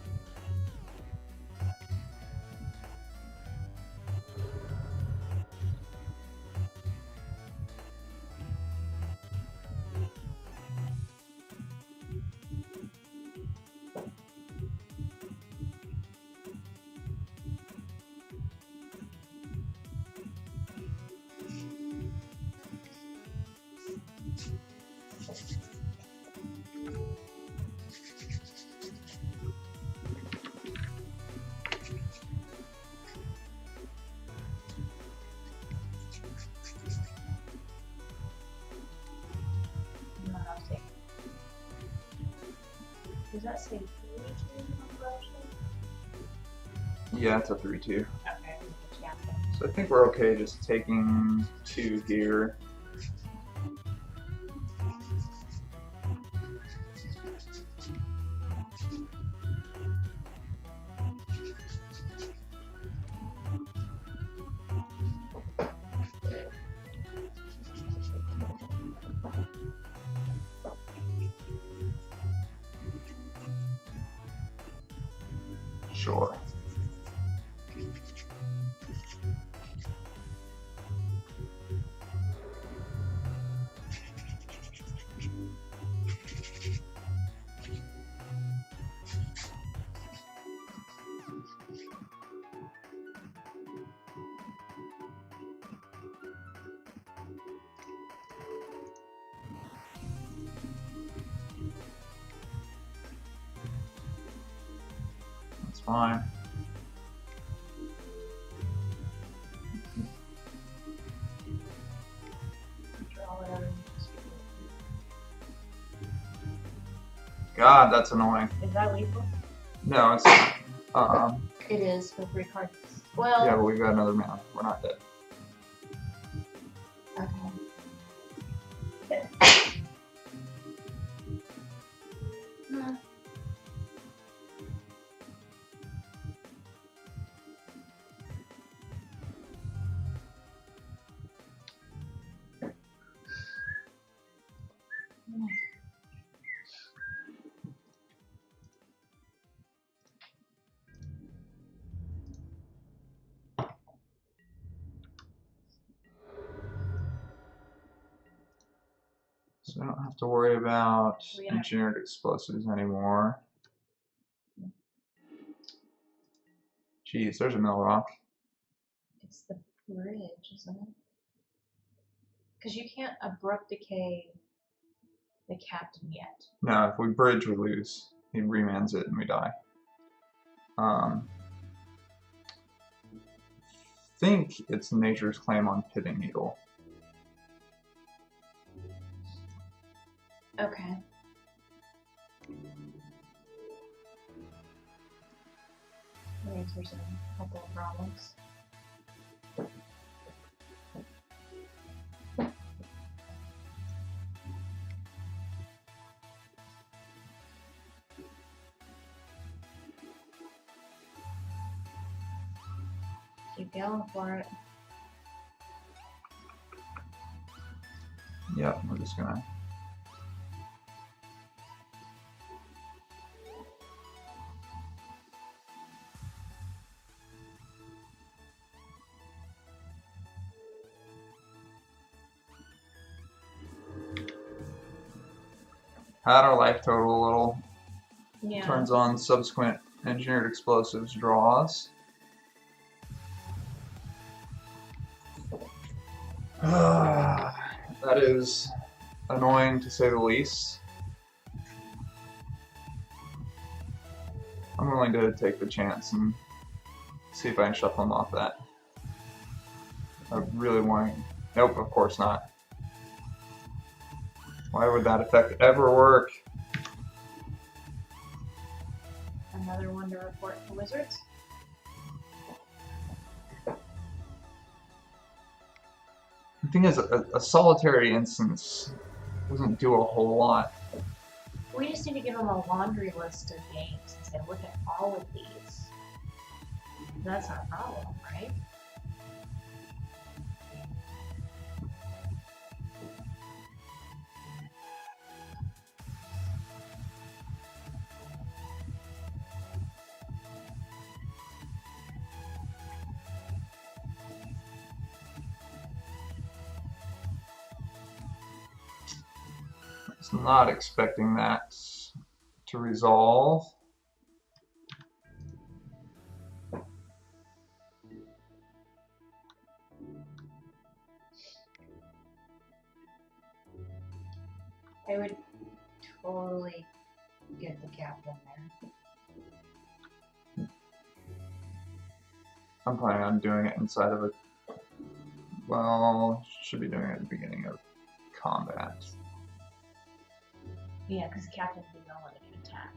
Does that say 3 2 on Russian? Yeah, it's a 3-2. Okay, yeah. So I think we're okay just taking 2 here. Sure. That's fine. Draw whatever. God, that's annoying. Is that lethal? No, it's not. It is for 3 cards. Well, Yeah, but we've got another mana. We're not dead. okay. Hmm. So I don't have to worry about Yeah. engineered explosives anymore. Jeez, there's a mill rock. It's the bridge, isn't it? Because you can't abrupt decay the captain yet. No, if we bridge, we lose. He remands it and we die. I think it's Nature's Claim on Pitting Needle. Okay. That answers a couple of problems. Keep going for it. Yep, we're just gonna. Had our life total a little. Yeah. Turns on subsequent engineered explosives draws. That is annoying to say the least. I'm willing to take the chance and see if I can shuffle him off that. I really want to. Nope, of course not. Why would that effect ever work? Another one to report to Wizards. The thing is, a solitary instance doesn't do a whole lot. We just need to give them a laundry list of games and say, look at all of these. That's our problem, right? I was not expecting that to resolve. I would totally get the captain there. I'm planning on doing it inside of a. Well, should be doing it at the beginning of combat. Yeah, because the captain would be the one that can attack.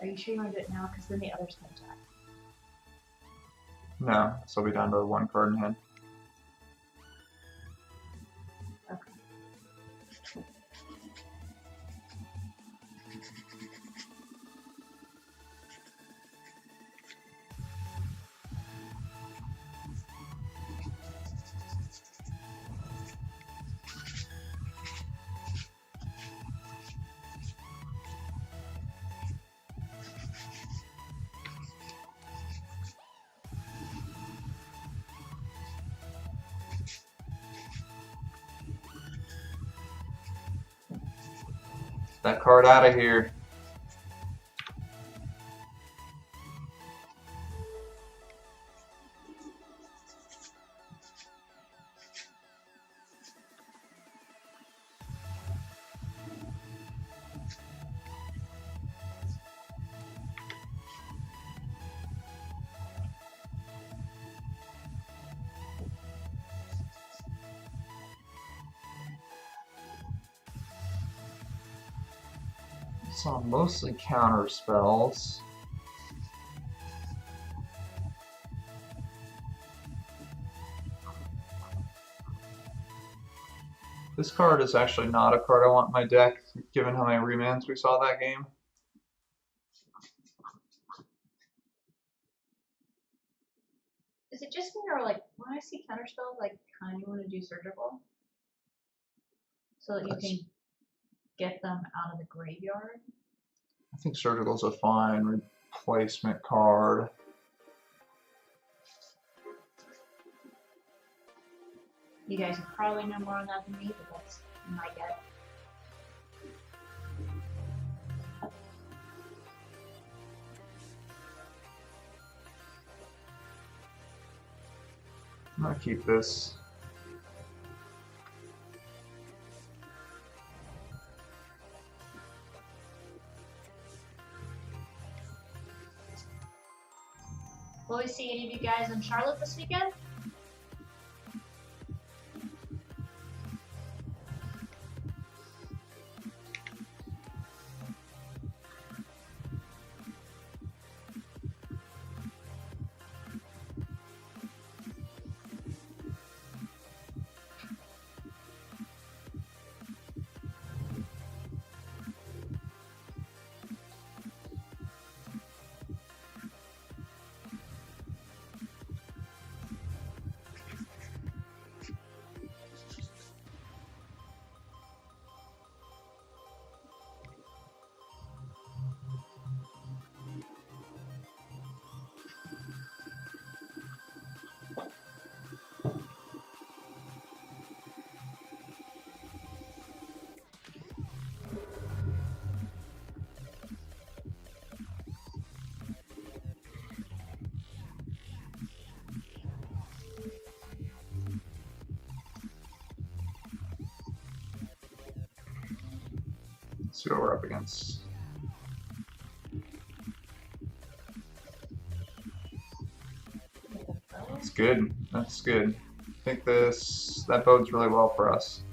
Are you sure you want to do it now? Because then the others can attack. No, so we'll be down to one card in hand. Okay. That card out of here. Saw mostly counter spells. This card is actually not a card I want in my deck, given how many remands we saw that game. Is it just me, or like when I see counterspells, I kind of want to do surgical, so that you can get them out of the graveyard? I think Surgical's a fine replacement card. You guys probably know more on that than me, but that's my gut. I'm gonna keep this. Will we see any of you guys in Charlotte this weekend? Let's see what we're up against. That's good. That's good. I think that bodes really well for us.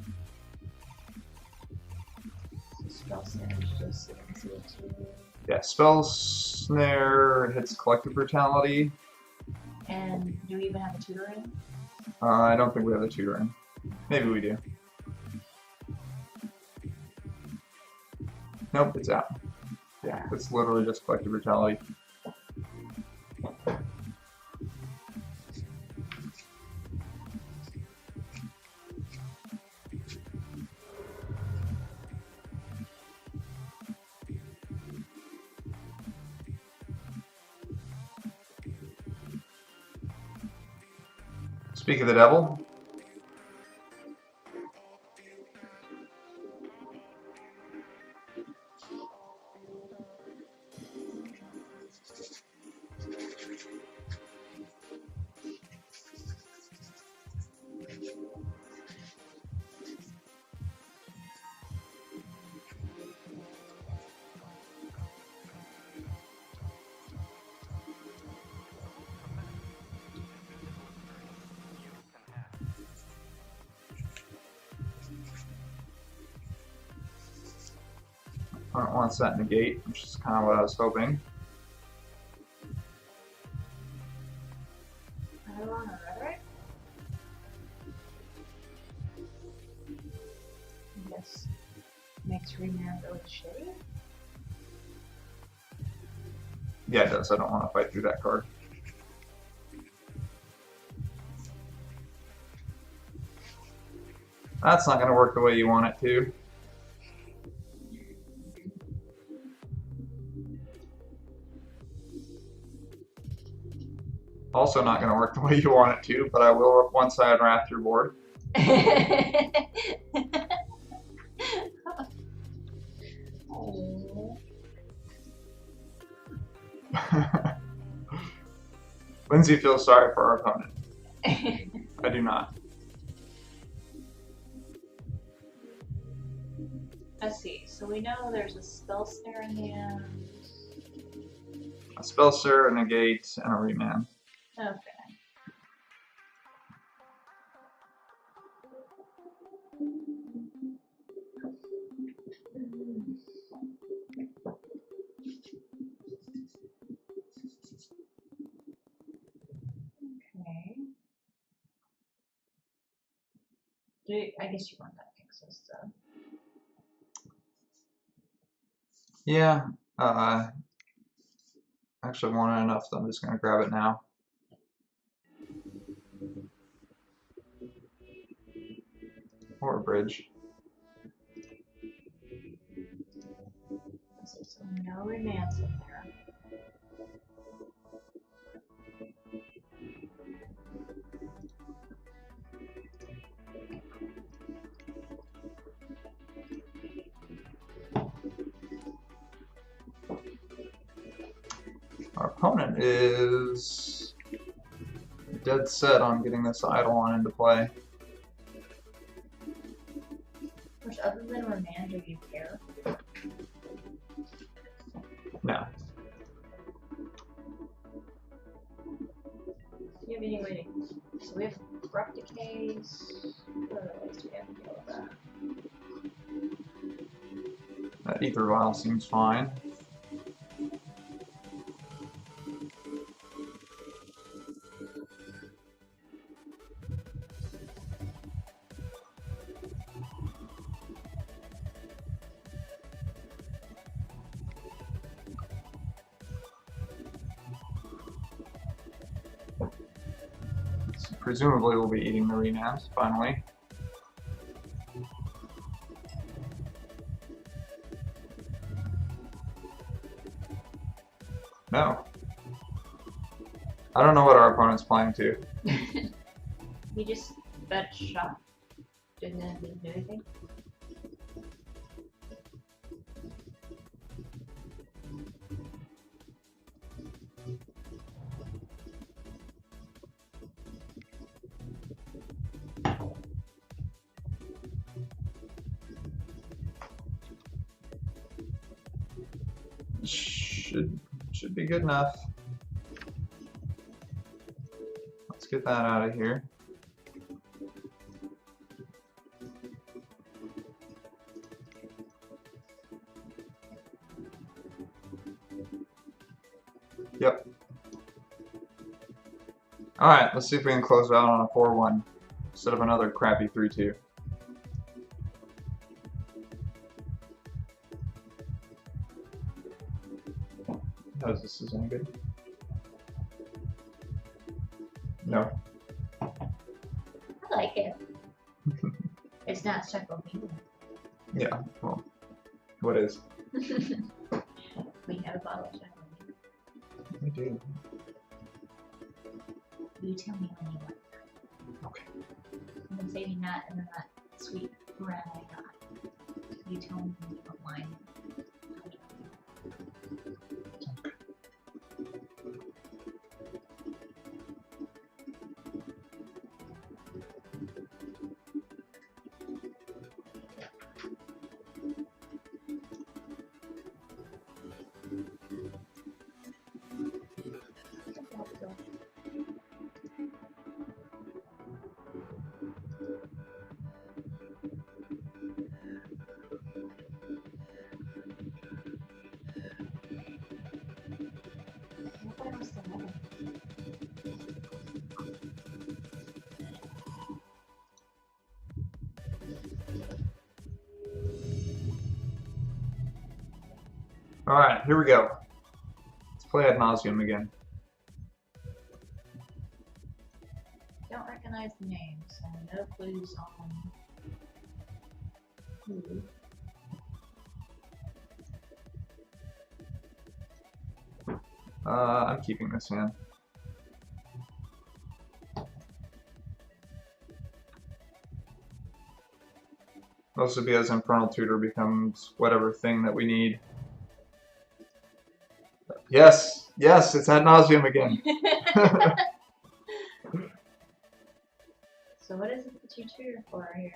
Spell Snare is just so you can see it too. Yeah, Spell Snare hits Collective Brutality. And do we even have a tutor in? I don't think we have the tutor in. Maybe we do. Nope, it's out. Yeah, it's literally just Collective Brutality. Speak of the devil. I don't want to set negate, which is kind of what I was hoping. I want a rhetoric. Yes. Makes Reman really shitty. Yeah, it does. I don't want to fight through that card. That's not going to work the way you want it to. Also not going to work the way you want it to, but I will once I unwrap your board. Oh. Lindsay feels sorry for our opponent. I do not. Let's see. So we know there's a Spell Snare in hand. A Spell Snare, a negate, and a remand. Okay. Okay. I guess you want that Pixis stuff. Yeah. Actually wanted enough, so I'm just going to grab it now. Or a bridge. So no remands in there. opponent is dead set on getting this Eidolon into play. Which, other than Remand, do you care? No. Do you have any way to... So we have Corrupt Decays. What other ways do we have to deal with that? That Ether Vial seems fine. Presumably we'll be eating the Renams, finally. No. I don't know what our opponent's playing to. He just bet shot. Didn't do anything. Should be good enough. Let's get that out of here. Yep. Alright, let's see if we can close it out on a 4-1 instead of another crappy 3-2. Knows this is any good. No. I like it. It's not Czechoslovakia. Yeah, well, what is? We have a bottle of Czechoslovakia. We do. You tell me when you want. Okay. I've been saving that and then that sweet bread I got. You tell me when you want wine. Alright, here we go. Let's play Ad Nauseam again. Don't recognize the names, so no clues on who. I'm keeping this hand. Mostly because Infernal Tutor becomes whatever thing that we need. Yes! Yes! It's Ad Nauseam again! So what is it that you tutor for here?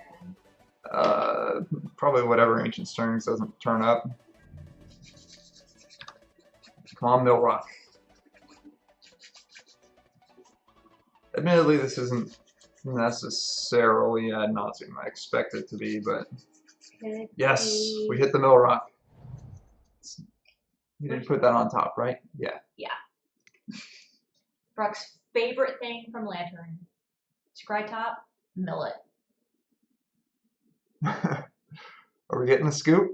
Probably whatever Ancient Stirrings doesn't turn up. Come on, Milrock. Admittedly, this isn't necessarily Ad Nauseam. I expect it to be, but yes, we hit the Milrock. You didn't put that on top, right? Yeah. Yeah. Brock's favorite thing from Lantern. Scry top, millet. Are we getting a scoop?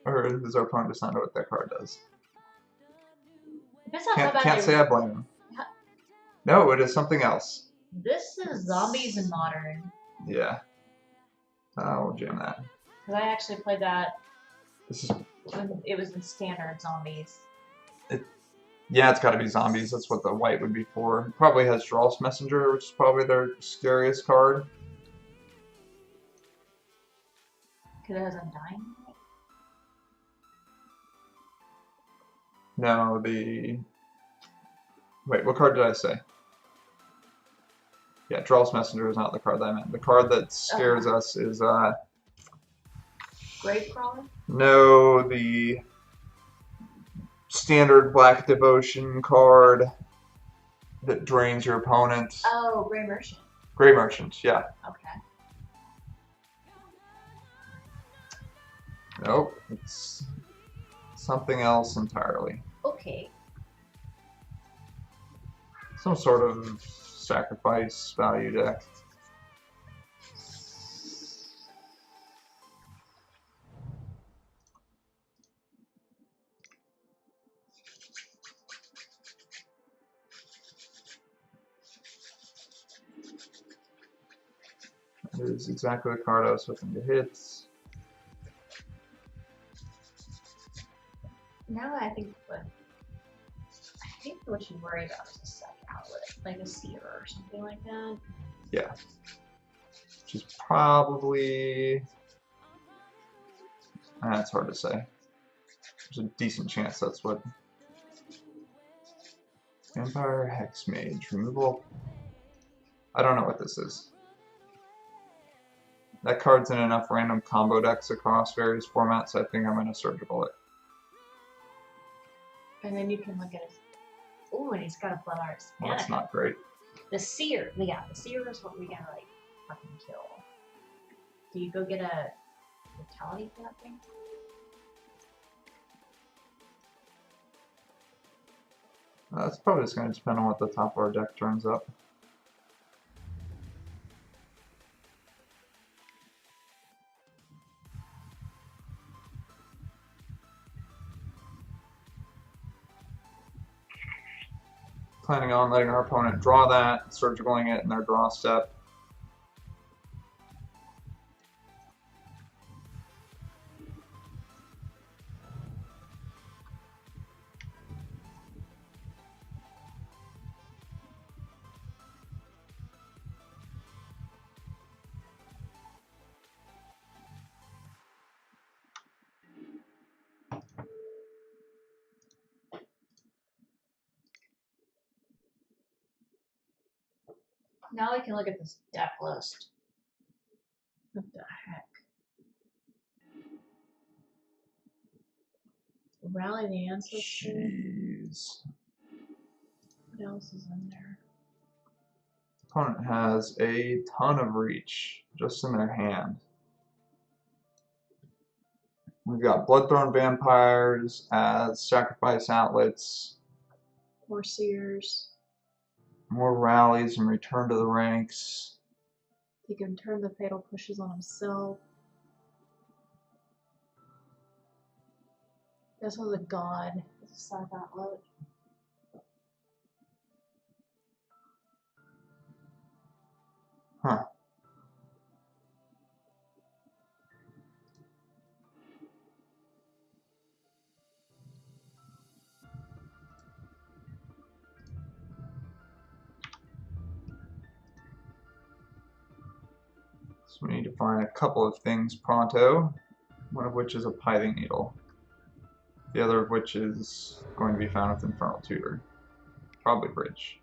Or does our opponent just not know what that card does? Can't say I blame him. No, it is something else. This is Zombies in Modern. Yeah. We'll jam that. Because I actually played that This is. when it was in Standard Zombies. Yeah, it's got to be Zombies. That's what the white would be for. It probably has Draw's Messenger, which is probably their scariest card. Because it has Undying. No, the... Wait, what card did I say? Yeah, Drawless Messenger is not the card that I meant. The card that scares us is, Gravecrawler? no, the standard Black Devotion card that drains your opponent. Oh, Grey Merchant. Grey Merchant, yeah. Okay. Nope, it's something else entirely. Okay. Some sort of sacrifice value deck. That is exactly the card I was hoping to hit. Now I think what you worry about is a sec outlet, like a seer or something like that. Yeah. Which is probably... It's hard to say. There's a decent chance that's what... Vampire, Hex Mage, removal. I don't know what this is. That card's in enough random combo decks across various formats, so I think I'm going to surgical it. And then you can look at it. Ooh, and he's got a Blood Arts. Well, that's not great. The Seer. Yeah, the Seer is what we gotta, like, fucking kill. Do you go get a Vitality for that thing? That's probably just going to depend on what the top of our deck turns up. Planning on letting our opponent draw that, surgicaling it in their draw step. Now we can look at this deck list. What the heck? Rally the Ancestors. Jeez. What else is in there? Opponent has a ton of reach just in their hand. We've got Bloodthorn Vampires as sacrifice outlets. More Seers. More rallies and return to the ranks. He can turn the fatal pushes on himself. This was a god. It's a side outlet. Huh. So we need to find a couple of things pronto, one of which is a Pithing Needle. The other of which is going to be found with Infernal Tutor. Probably Bridge.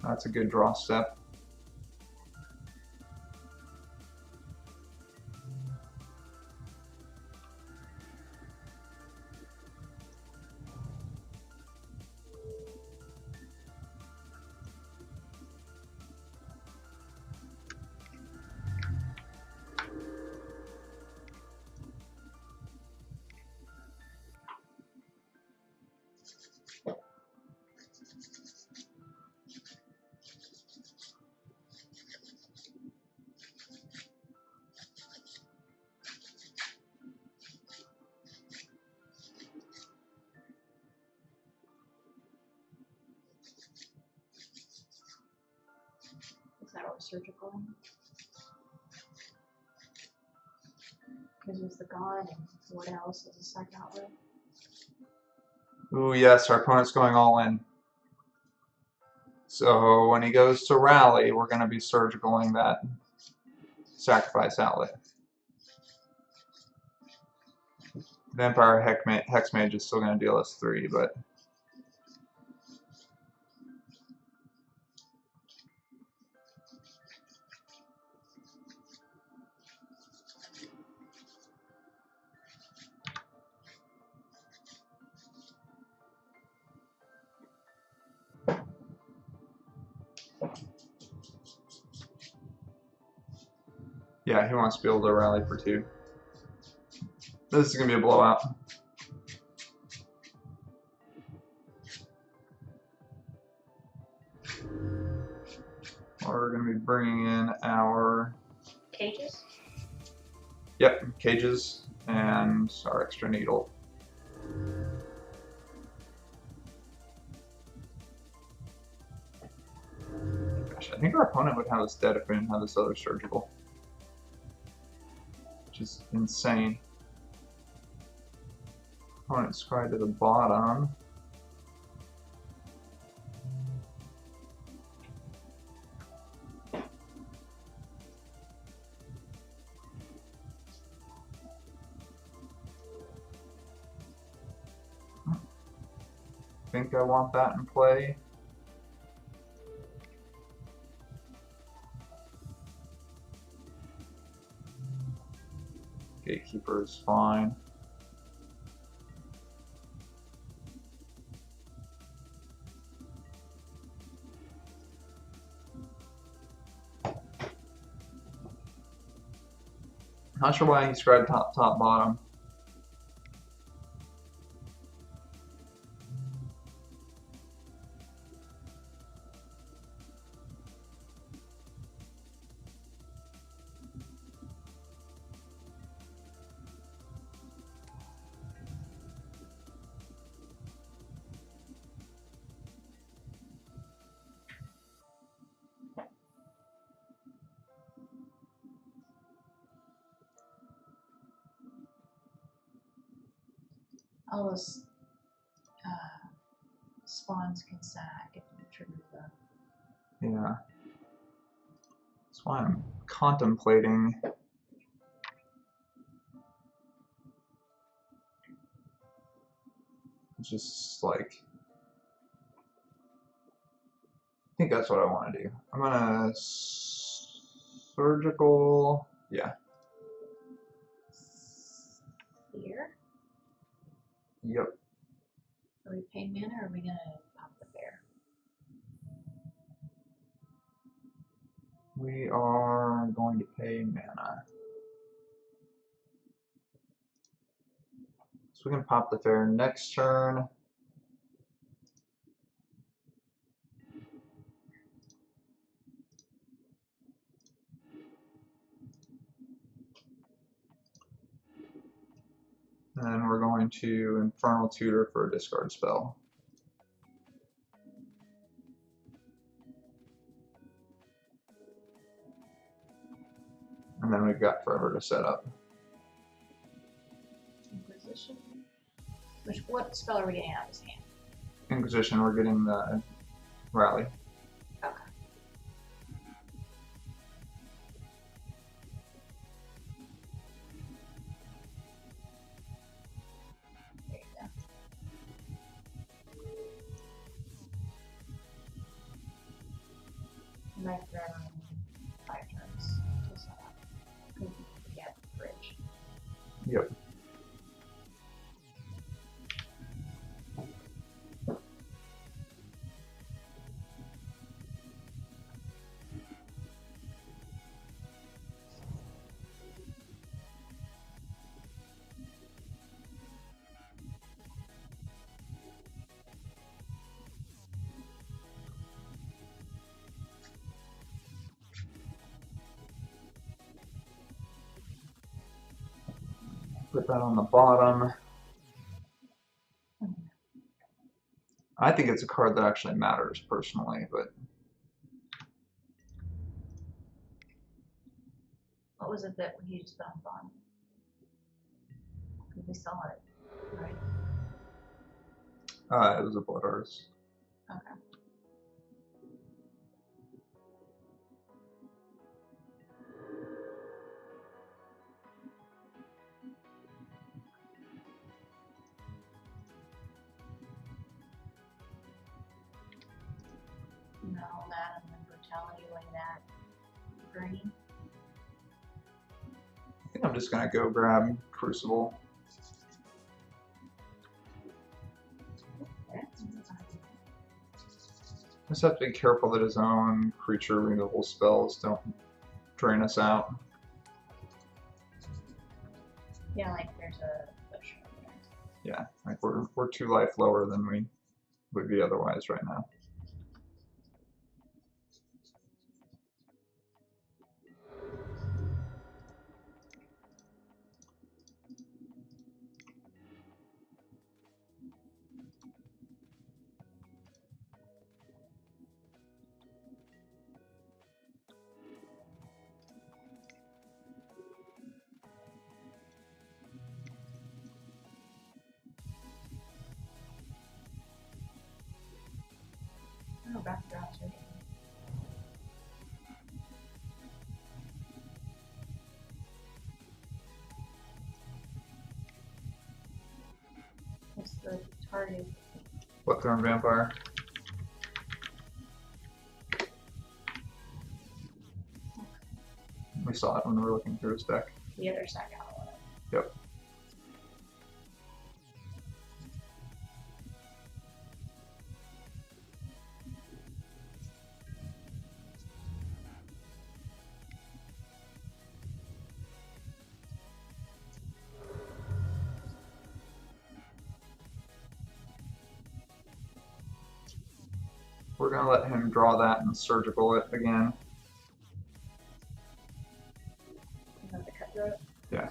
That's a good draw step. out surgical. Because there's the god, and what else is a side outlet? Ooh, yes, our opponent's going all in. So when he goes to rally, we're going to be surgicaling that sacrifice outlet. Vampire Hex Mage is still going to deal us 3, but yeah, he wants to be able to rally for 2. This is going to be a blowout. We're going to be bringing in our... Cages? Yep, cages and our extra needle. Gosh, I think our opponent would have us dead if we didn't have this other surgical. Which is insane. Opponent scried to the bottom. I think I want that in play. Gatekeeper is fine. Not sure why he scribed top, bottom. All those spawns can sag if you trigger the... Yeah. That's why I'm contemplating. It's just like... I think that's what I want to do. I'm gonna... surgical... Yeah. Here? Yep. Are we paying mana, or are we gonna pop the bear? We are going to pay mana. So we can pop the fair next turn. And we're going to Infernal Tutor for a discard spell. And then we've got Forever to set up. Inquisition? What spell are we getting out of his hand? Inquisition, we're getting the rally. Okay. There you go. Right there on 5 turns to set up. Because you forget the bridge. Yep. Put that on the bottom. I think it's a card that actually matters personally, but What was it that he just dumped on? We saw it, right? It was a Blood Artist. Okay. No, that and then brutality like that. Green. I think I'm just gonna go grab Crucible. Just have to be careful that his own creature removal spells don't drain us out. Yeah, like there's a bush over there. Yeah, like we're 2 life lower than we would be otherwise right now. Oh, back drops right. What's the target? Bloodthorn Vampire. We saw it when we were looking through his deck. The other side out. Yep. We're gonna let him draw that and surgical it again. Another cutthroat. Yeah.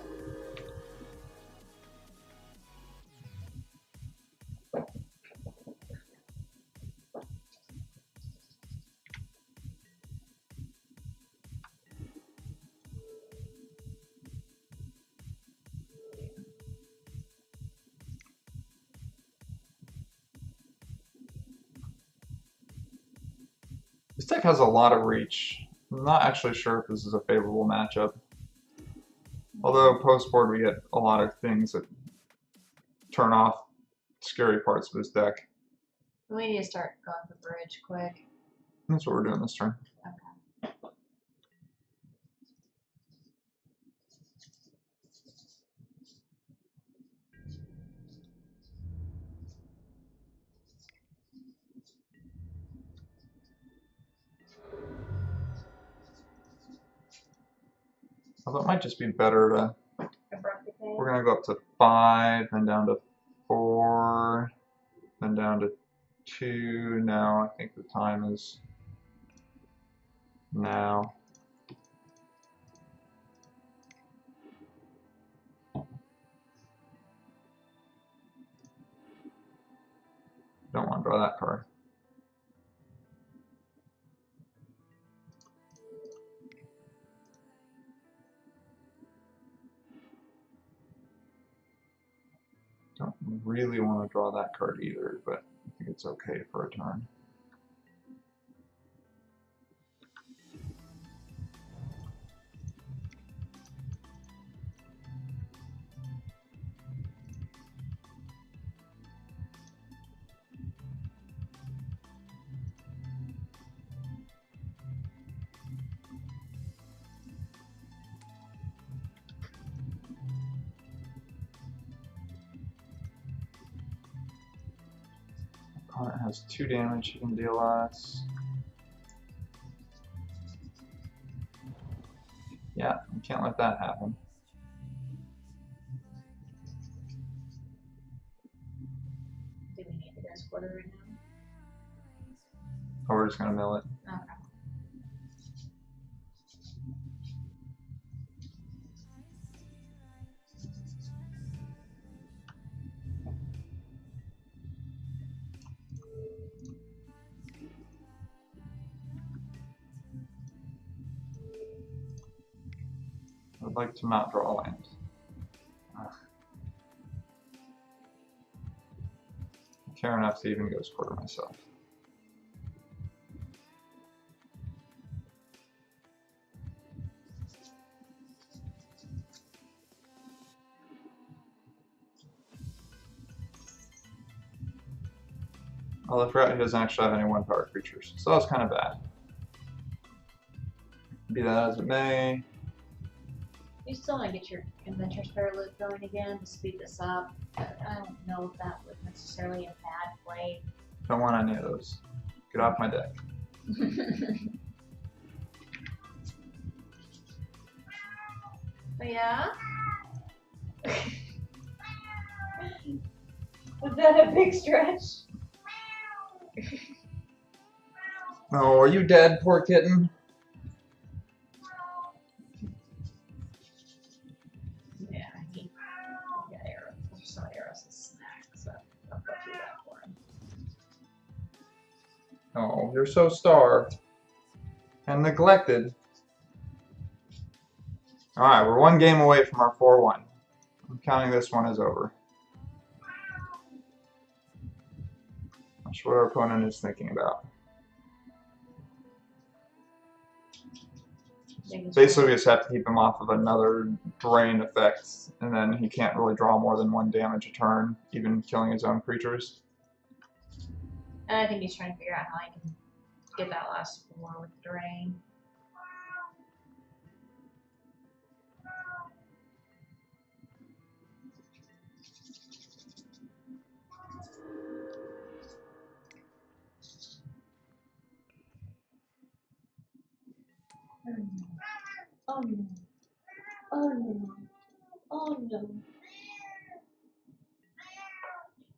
This deck has a lot of reach. I'm not actually sure if this is a favorable matchup. Although post-board we get a lot of things that turn off scary parts of his deck. We need to start going for bridge quick. That's what we're doing this turn. Okay. Although it might just be better to... Abrupt decay. We're going to go up to 5, then down to 4, then down to 2. Now I think the time is now. Don't want to draw that card. Don't really want to draw that card either, but I think it's okay for a turn. Opponent has 2 damage he can deal us. Yeah, we can't let that happen. Do we need the desk quarter right now? Or we're just going to mill it. Okay. like to not draw land. Ugh. I care enough to even go square myself. Well, I forgot he doesn't actually have any 1-power creatures, so that was kind of bad. Be that as it may. You still want to get your Adventure Spare loop going again to speed this up. I don't know if that was necessarily a bad play. Don't want any of those. Get off my deck. But yeah? Was that a big stretch? Oh, are you dead, poor kitten? Yeah, he got arrows. There's some arrows and snacks, so I'll go through that for him. Oh, you're so starved. And neglected. Alright, we're 1 game away from our 4-1. I'm counting this one as over. Not sure what our opponent is thinking about. Basically, we just have to keep him off of another drain effect, and then he can't really draw more than 1 damage a turn, even killing his own creatures. And I think he's trying to figure out how I can get that last 4 with the drain. Oh no. Oh no. Oh no.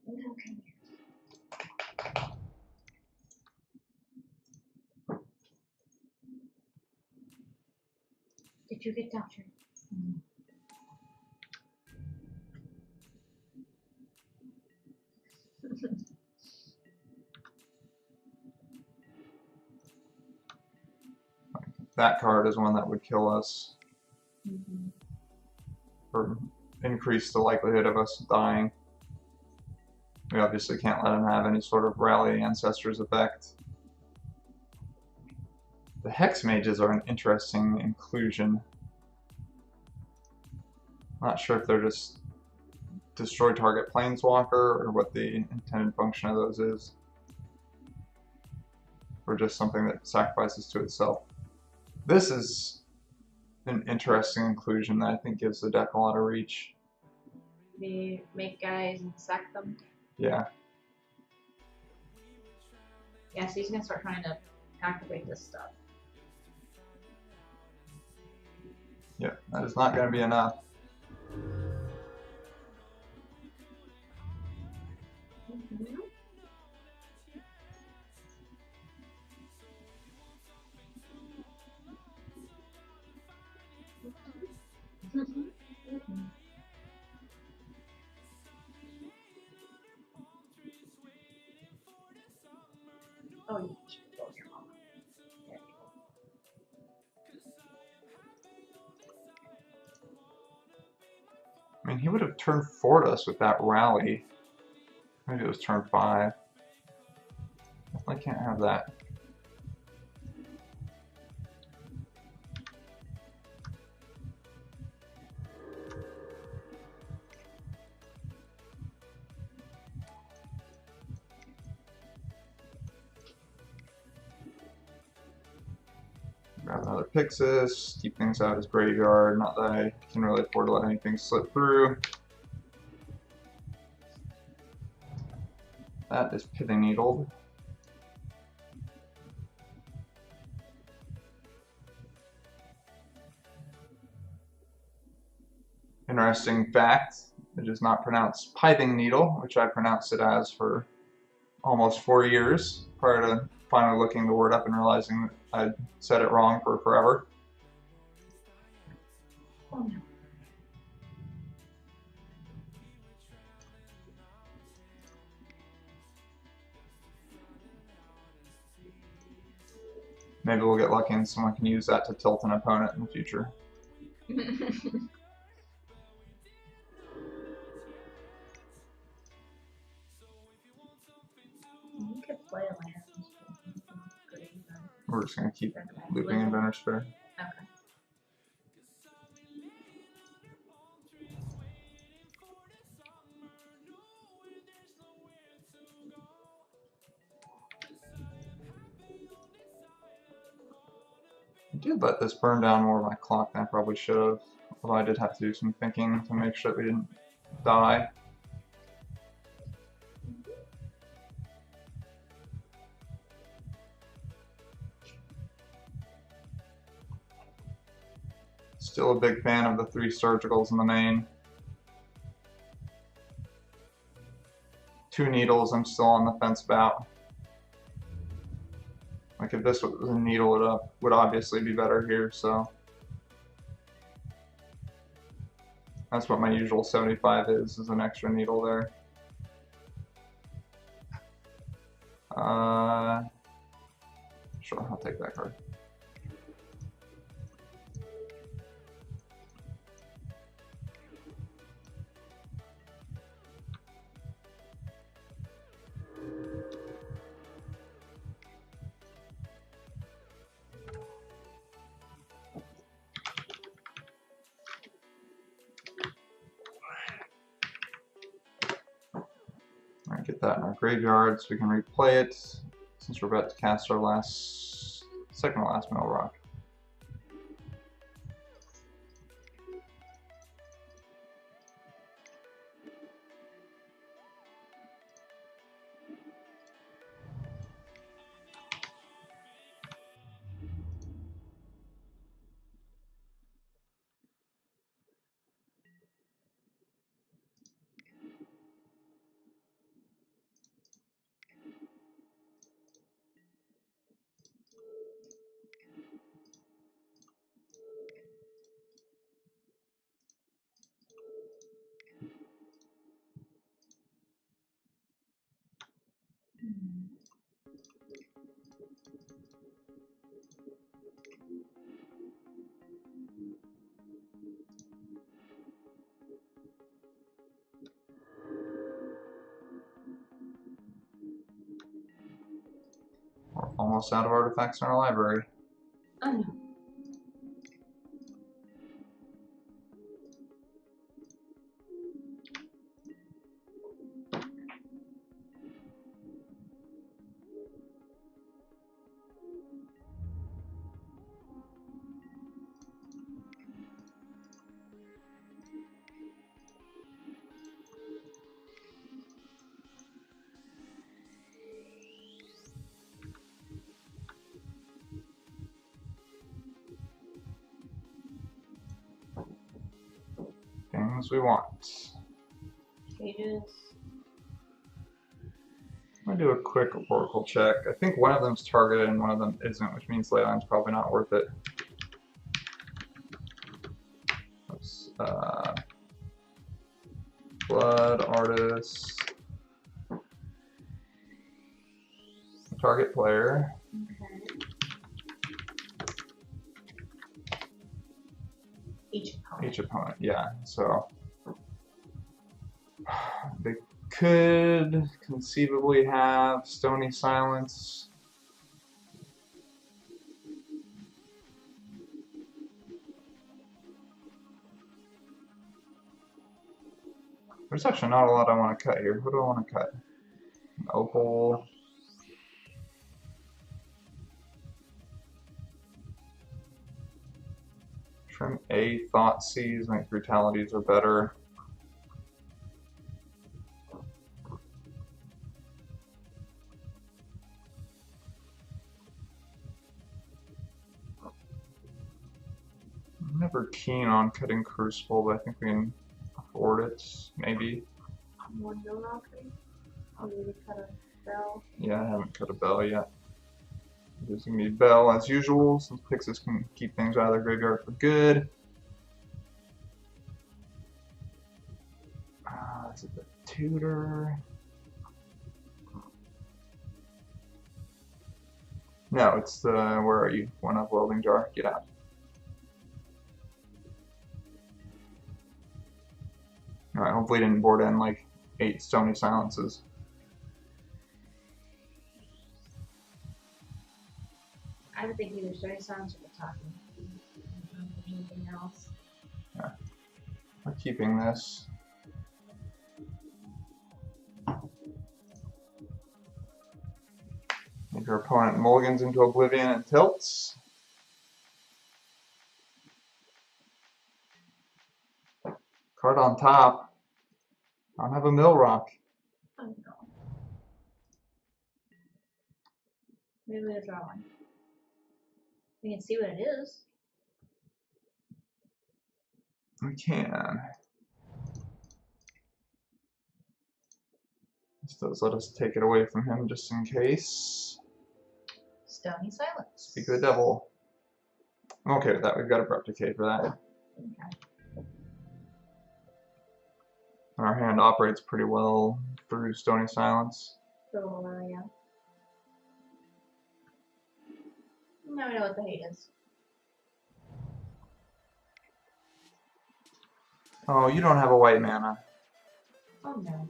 No, come here. Did you get doctor? That card is one that would kill us, Mm-hmm. or increase the likelihood of us dying. We obviously can't let him have any sort of Rally Ancestors effect. The Hex Mages are an interesting inclusion. Not sure if they're just destroy target Planeswalker or what the intended function of those is. Or just something that sacrifices to itself. This is an interesting inclusion that I think gives the deck a lot of reach. We make guys and sack them. Yeah. Yeah, so he's gonna start trying to activate this stuff. Yeah, that is not going to be enough. Mm-hmm. Oh, you should go with your mama. There you go. I mean, he would have turn 4'd us with that rally. Maybe it was turn 5. Definitely can't have that. Grab another Pixis, keep things out of his graveyard. Not that I can really afford to let anything slip through. That is Pithing Needled. Interesting fact, it is not pronounced Pithing Needle, which I pronounced it as for almost 4 years, prior to finally looking the word up and realizing that I said it wrong for forever. Oh no. Maybe we'll get lucky and someone can use that to tilt an opponent in the future. You could play a land. We're just gonna keep looping Inventor Spare. Okay. I did let this burn down more of my clock than I probably should have. Although I did have to do some thinking to make sure that we didn't die. Still a big fan of the 3 surgicals in the main. 2 needles I'm still on the fence about. Like if this was a needle, it would obviously be better here, so. That's what my usual 75 is an extra needle there. Sure, I'll take that card. Alright, get that in our graveyard so we can replay it since we're about to cast our second to last Mill Rock. We're almost out of artifacts in our library. Oh no. Things we want. Pages. I'm gonna do a quick Oracle check. I think one of them's targeted and one of them isn't, which means Leyline's probably not worth it. Let's, Blood Artist. Target player. Okay. Each opponent. Yeah. So they could conceivably have Stony Silence. There's actually not a lot I want to cut here. What do I want to cut? An Opal. Trim A, Thoughtseize, I think Brutalities are better. I'm never keen on cutting Crucible, but I think we can afford it, maybe. One Mill Rock. Or maybe cut a bell. Yeah, I haven't cut a Bell yet. Using me Bell as usual, since Pixis can keep things out of their graveyard for good. Is it the Tutor? No, it's the, where are you? One up Welding Jar, get out. Alright, hopefully he didn't board in like 8 Stony Silences. I would think either Stony Silence or Talking. I don't think there's anything else. Yeah. We're keeping this. If your opponent mulligans into Oblivion and tilts. Card on top. I don't have a Mill Rock. Oh no. Maybe we'll draw one. We can see what it is. We can. This does let us take it away from him just in case. Stony Silence. Speak of the devil. I'm okay with that. We've got Abrupt Decay for that. Okay. And our hand operates pretty well through Stony Silence. So, yeah. Now we know what the hate is. Oh, you don't have a white mana. Oh no.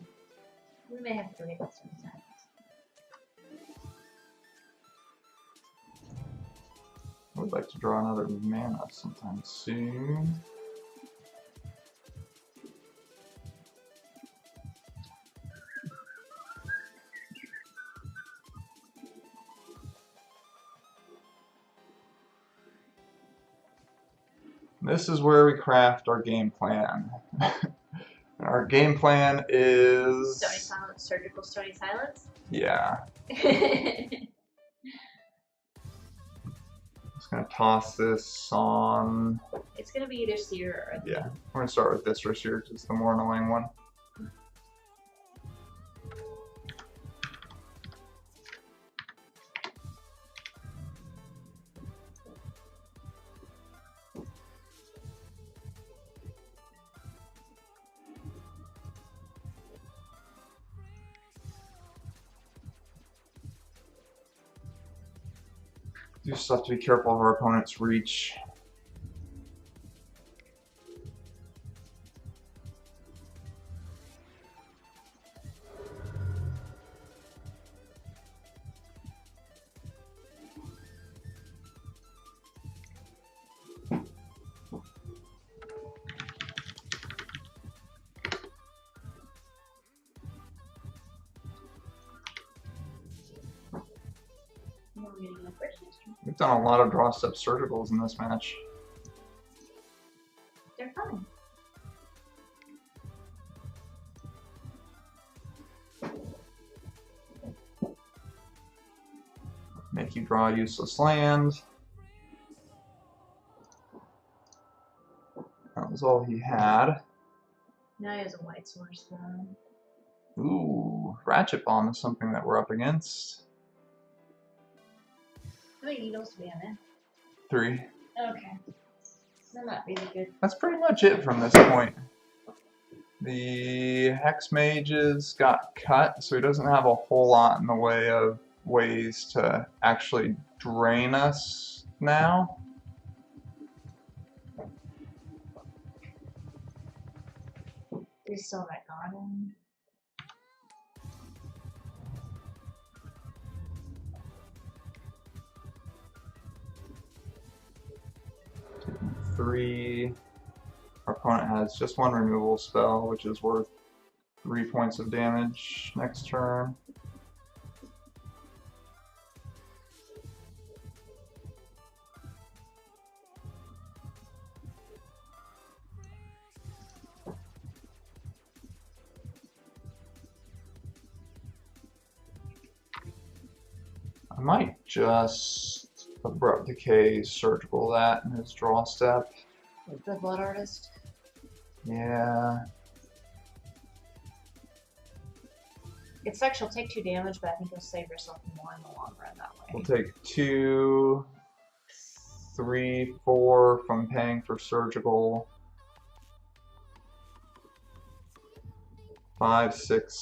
We may have to wait that Stony Silence. I would like to draw another mana sometime soon. This is where we craft our game plan. Our game plan is... Stony Silence, Surgical Stony Silence? Yeah. Just gonna toss this on... It's gonna be either Seer or... Yeah, we're gonna start with this Seer because it's the more annoying one. You just have to be careful of our opponent's reach. We've done a lot of draw step surgicals in this match. They're fun. Make you draw a useless land. That was all he had. Now he has a white source though. Ooh, Ratchet Bomb is something that we're up against. How many needles do we have in? 3. Okay. They're not really good. That's pretty much it from this point. The Hex Mages got cut, so he doesn't have a whole lot in the way of ways to actually drain us now. We still have that garden. Three. Our opponent has just 1 removal spell, which is worth 3 points of damage next turn. I might just Abrupt Decay Surgical that in his draw step. The Blood Artist. Yeah. It's like she'll take 2 damage, but I think you'll save yourself more in the long run that way. We'll take 2, 3, 4 from paying for Surgical. 5, 6,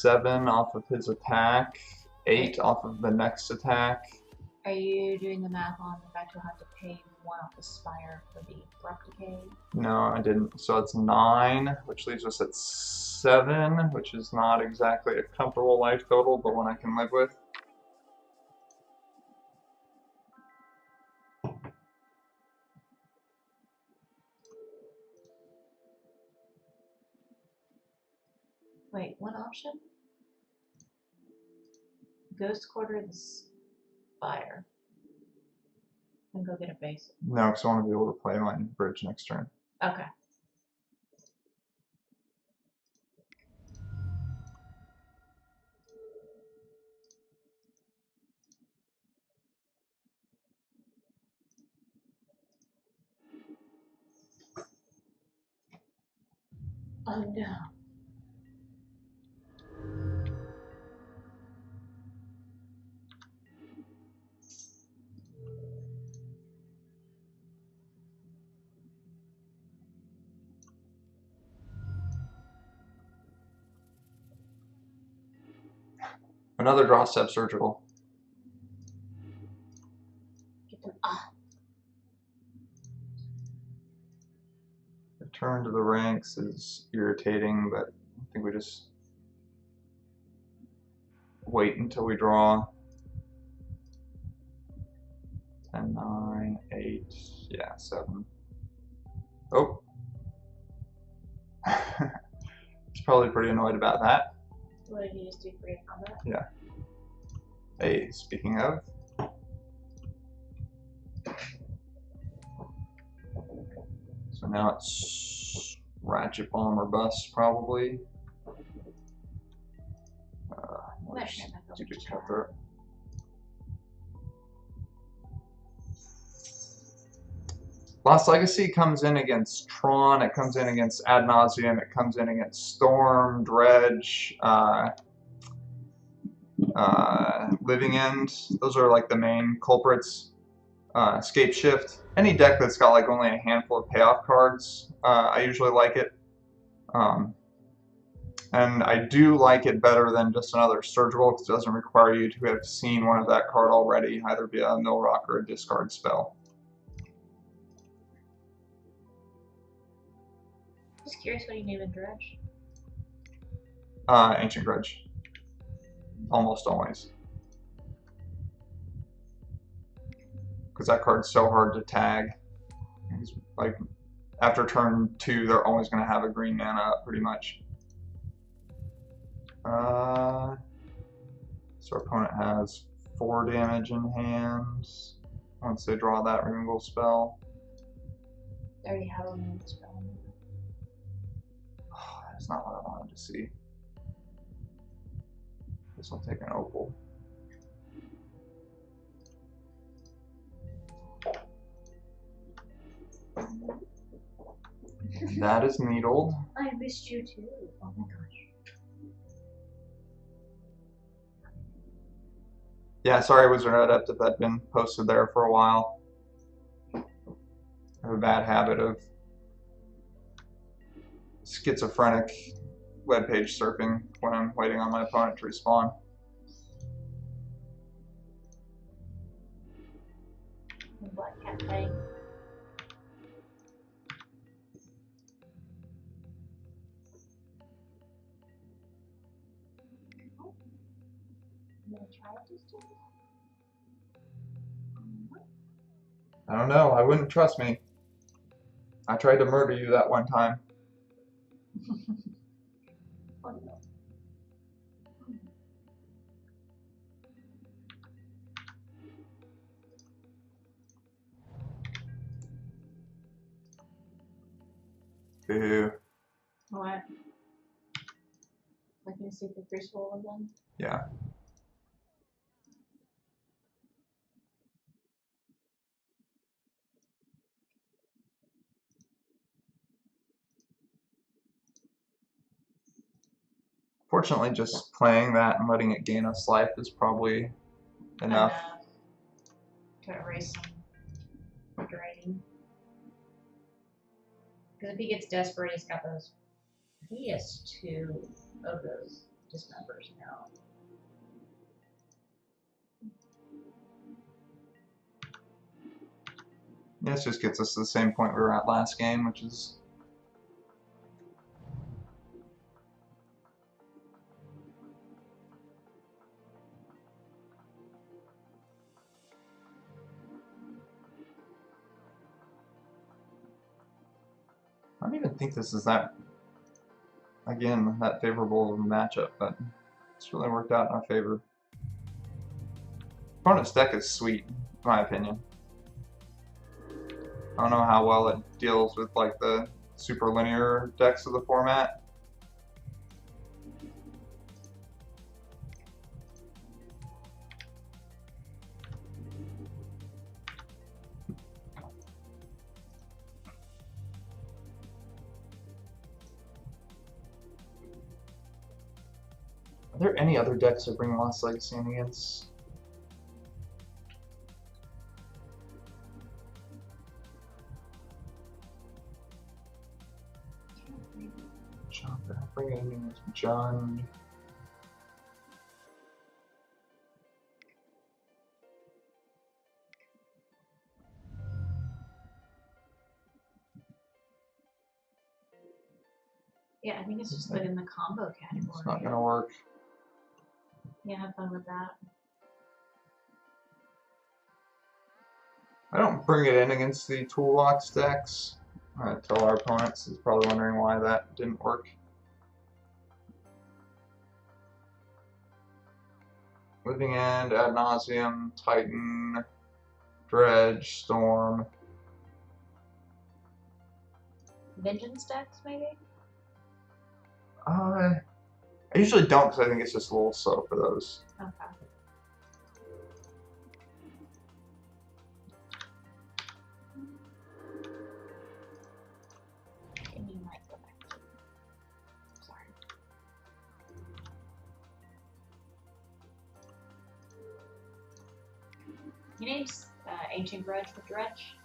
7 off of his attack. 8 off of the next attack. Are you doing the math on the fact you'll have to pay one off the spire for the abrupt decay. No, I didn't. So it's 9, which leaves us at 7, which is not exactly a comfortable life total, but one I can live with. Wait, one option? Ghost Quarter the Spire. And go get a base. No, because I want to be able to play my bridge next turn. Okay. Oh no. Another draw step surgical. Get them. Ah. Return to the ranks is irritating, but I think we just wait until we draw. 10, 9, 8, yeah, 7. Oh. He's probably pretty annoyed about that. What did you just do for your combat? Yeah. Hey, speaking of. So now it's Ratchet Bomb or Bust, probably. Cutthroat. Lost Legacy comes in against Tron, it comes in against Ad Nauseam, it comes in against Storm, Dredge, Living End. Those are like the main culprits. Escape Shift. Any deck that's got like only a handful of payoff cards, I usually like it. And I do like it better than just another Surgical because it doesn't require you to have seen one of that card already, either via a mill rock or a discard spell. Just curious what you name a Dredge. Ancient Grudge. Almost always. Because that card's so hard to tag. It's like, after turn 2, they're always going to have a green mana up, pretty much. So our opponent has 4 damage in hand once they draw that removal spell. They already have a removal spell. Oh, that's not what I wanted to see. This will take an opal. That is needled. I missed you too. Oh my gosh. Yeah, sorry, Wizard Adept, if that'd been posted there for a while. I have a bad habit of schizophrenic webpage surfing when I'm waiting on my opponent to respawn. Black Cat Fang. I don't know, I wouldn't trust me. I tried to murder you that one time. Oh no. Boo. What? Like in Secret Crucible again? Yeah. Fortunately, just playing that and letting it gain us life is probably enough. To erase some draining. Because if he gets desperate, he's got those. He has 2 of those dismembers now. This just gets us to the same point we were at last game, which is... I don't even think this is that, again, that favorable of a matchup, but it's really worked out in our favor. Opponent's deck is sweet, in my opinion. I don't know how well it deals with like the super linear decks of the format. Are there any other decks that bring Lost Legacy in against? Bring it in against John. Yeah, I think it's just put in the combo category. It's not gonna work. Yeah, have fun with that. I don't bring it in against the toolbox decks. I tell our opponents, he's probably wondering why that didn't work. Living End, Ad Nauseam, Titan, Dredge, Storm. Vengeance decks, maybe? I usually don't because I think it's just a little slow for those. Okay. And you might go back to... Sorry. Your name's Ancient Grudge with Dredge?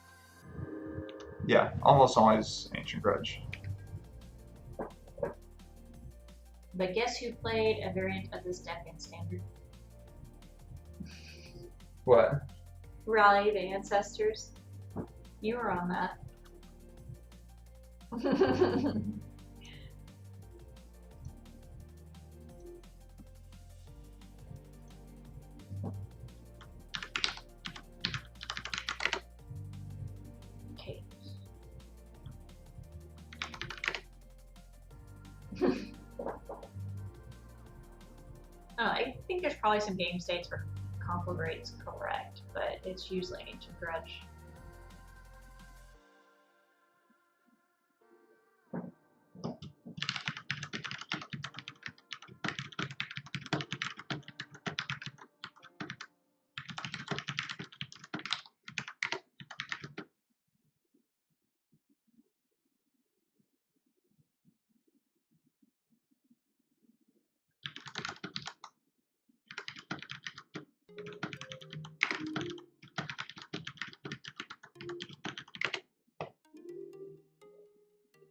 Yeah, almost always Ancient Grudge. But guess who played a variant of this deck in Standard? What? Rally the Ancestors. You were on that. Okay. I think there's probably some game states where Conflagrate's correct, but it's usually Ancient Grudge.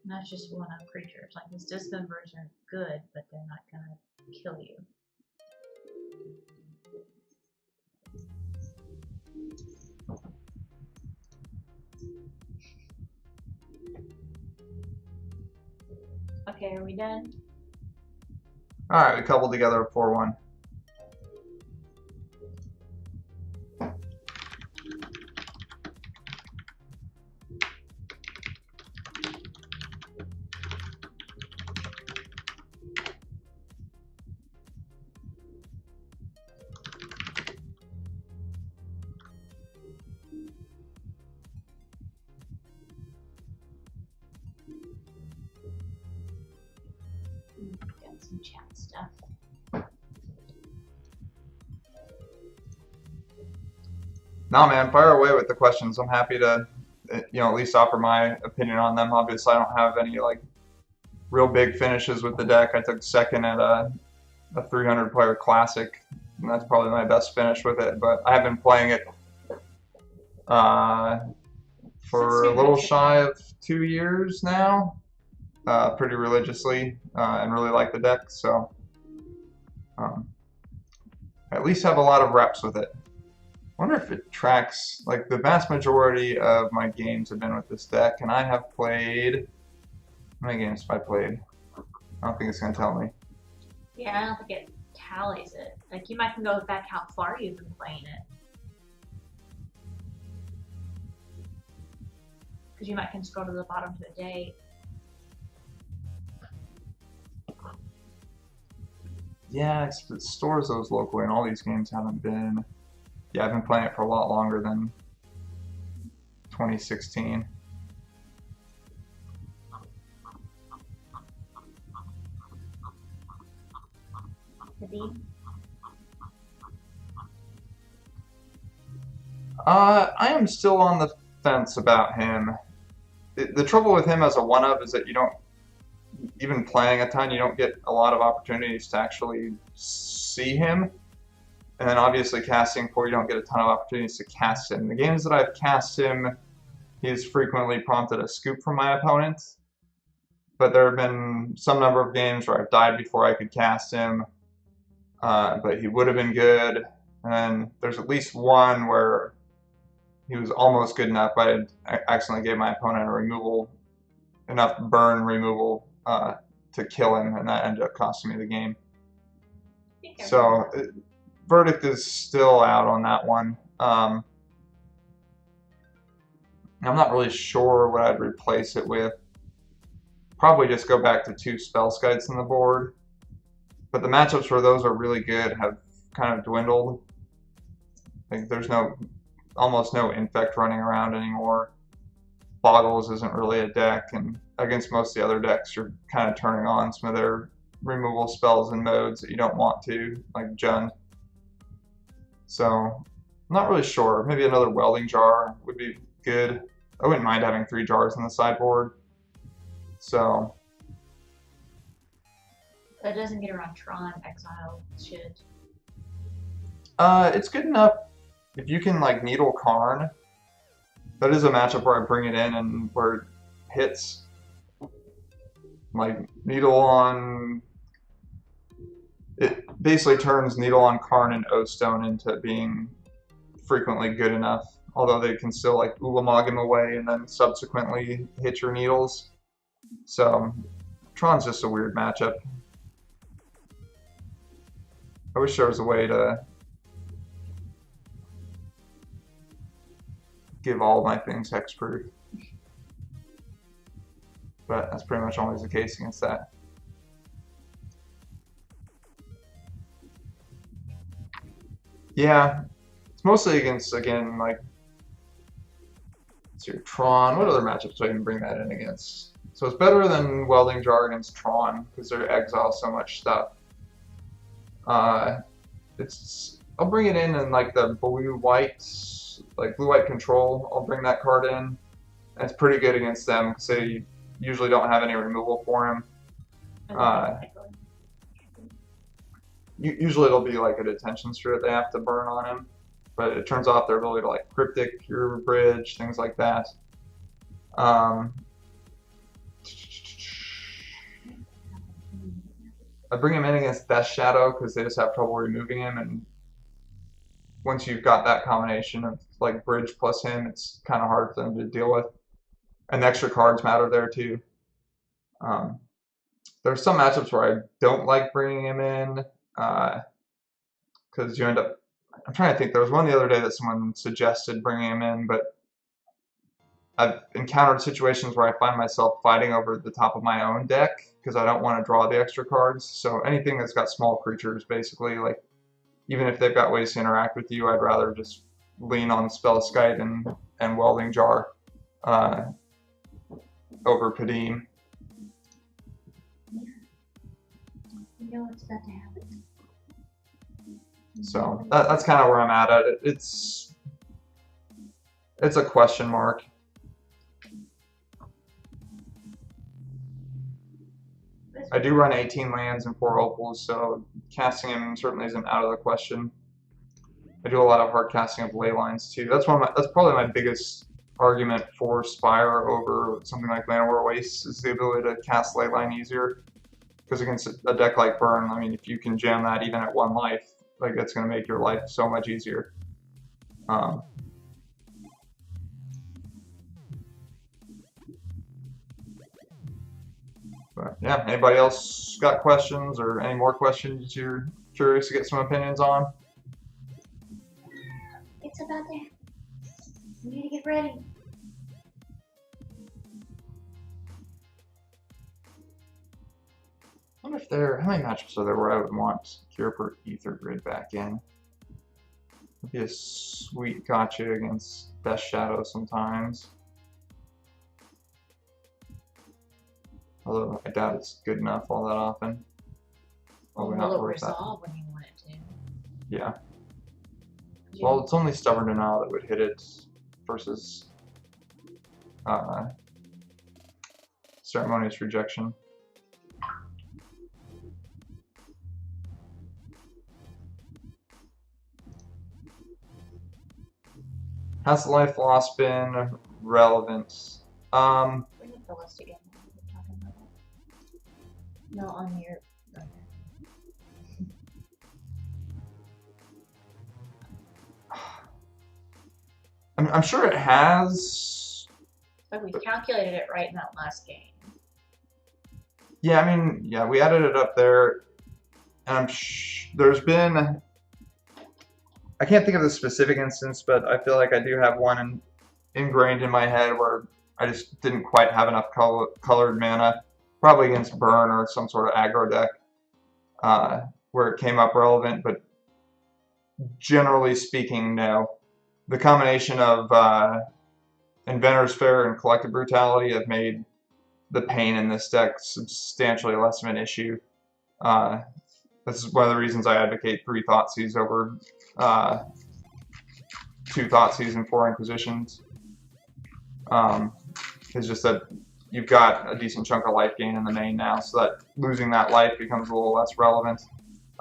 And that's just one-up creatures. Like, his dismembers are good, but they're not gonna kill you. Okay, are we done? Alright, we coupled together a 4-1. Got some chat stuff. No, man, fire away with the questions. I'm happy to, at least offer my opinion on them. Obviously, I don't have any, like, real big finishes with the deck. I took second at a 300-player classic, and that's probably my best finish with it. But I have been playing it for a little shy of 2 years now, pretty religiously, and really like the deck. So I at least have a lot of reps with it. wonder if it tracks, like the vast majority of my games have been with this deck, and I have played, how many games have I played? I don't think it's going to tell me. Yeah, I don't think it tallies it. Like, you might can go back how far you've been playing it. Because you might can scroll to the bottom to the date. Yeah, it stores those locally, and all these games haven't been. Yeah, I've been playing it for a lot longer than 2016. Nadim? I am still on the fence about him. The trouble with him as a one-up is that you don't, even playing a ton, you don't get a lot of opportunities to actually see him. And then obviously casting for, you don't get a ton of opportunities to cast him. The games that I've cast him, he's frequently prompted a scoop from my opponent. But there have been some number of games where I've died before I could cast him. But he would have been good. And then there's at least one where he was almost good enough, but I accidentally gave my opponent a removal, enough burn removal to kill him, and that ended up costing me the game. So, verdict is still out on that one. I'm not really sure what I'd replace it with. Probably just go back to 2 Spellskites on the board. But the matchups where those are really good have kind of dwindled. Like there's almost no Infect running around anymore. Boggles isn't really a deck, and against most of the other decks, you're kind of turning on some of their removal spells and modes that you don't want to, like Jund. So, I'm not really sure. Maybe another Welding Jar would be good. I wouldn't mind having 3 jars on the sideboard. So. That doesn't get around Tron Exile shit. It's good enough if you can like Needle Karn. That is a matchup where I bring it in and where it hits. Like Needle on. It basically turns Needle on Karn and O-Stone into being frequently good enough. Although they can still like Ulamog him away and then subsequently hit your needles. So Tron's just a weird matchup. I wish there was a way to give all my things hexproof. But that's pretty much always the case against that. Yeah, it's mostly against, again, like, let's see, Tron. What other matchups do I even bring that in against? So it's better than Welding Jar against Tron, because they exile so much stuff. I'll bring it in like the blue-white, like blue-white control. I'll bring that card in. And it's pretty good against them, because they usually don't have any removal for him. Usually it'll be like a detention spirit they have to burn on him, but it turns off their ability to like cryptic, your bridge, things like that. I bring him in against Death Shadow because they just have trouble removing him, and once you've got that combination of like bridge plus him, it's kind of hard for them to deal with. And the extra cards matter there too. There's some matchups where I don't like bringing him in. Because you end up, I'm trying to think, there was one the other day that someone suggested bringing him in, but I've encountered situations where I find myself fighting over the top of my own deck because I don't want to draw the extra cards. So anything that's got small creatures, basically, like even if they've got ways to interact with you, I'd rather just lean on Spellskite and Welding Jar over Padim. You know what's about to happen. So that's kind of where I'm at it. It's a question mark. I do run 18 lands and 4 opals, so casting him certainly isn't out of the question. I do a lot of hard casting of ley lines too. That's probably my biggest argument for Spire over something like Llanowar Waste is the ability to cast ley line easier. Because against a deck like Burn, I mean, if you can jam that even at 1 life, like that's going to make your life so much easier. Um, but yeah, anybody else got questions or any more questions you're curious to get some opinions on? It's about there. We need to get ready. I wonder if how many matchups are there where I would want Cure Ether Grid back in? Would be a sweet gotcha against Death Shadow sometimes. Although I doubt it's good enough all that often. Well, will it resolve when you want it to? Yeah. Well, it's only Stubborn Denial that would hit it versus Ceremonious Rejection. Has life loss been relevant? Bring up the list again. We're talking about that. No, on your. I'm sure it has. But we calculated it right in that last game. Yeah, I mean, yeah, we added it up there, and there's been. I can't think of the specific instance, but I feel like I do have one ingrained in my head where I just didn't quite have enough colored mana, probably against Burn or some sort of aggro deck, where it came up relevant, but generally speaking, no. The combination of Inventor's Fair and Collective Brutality have made the pain in this deck substantially less of an issue. This is one of the reasons I advocate 3 Thoughtseize over 2 Thoughtseize and 4 Inquisitions. It's just that you've got a decent chunk of life gain in the main now, so that losing that life becomes a little less relevant.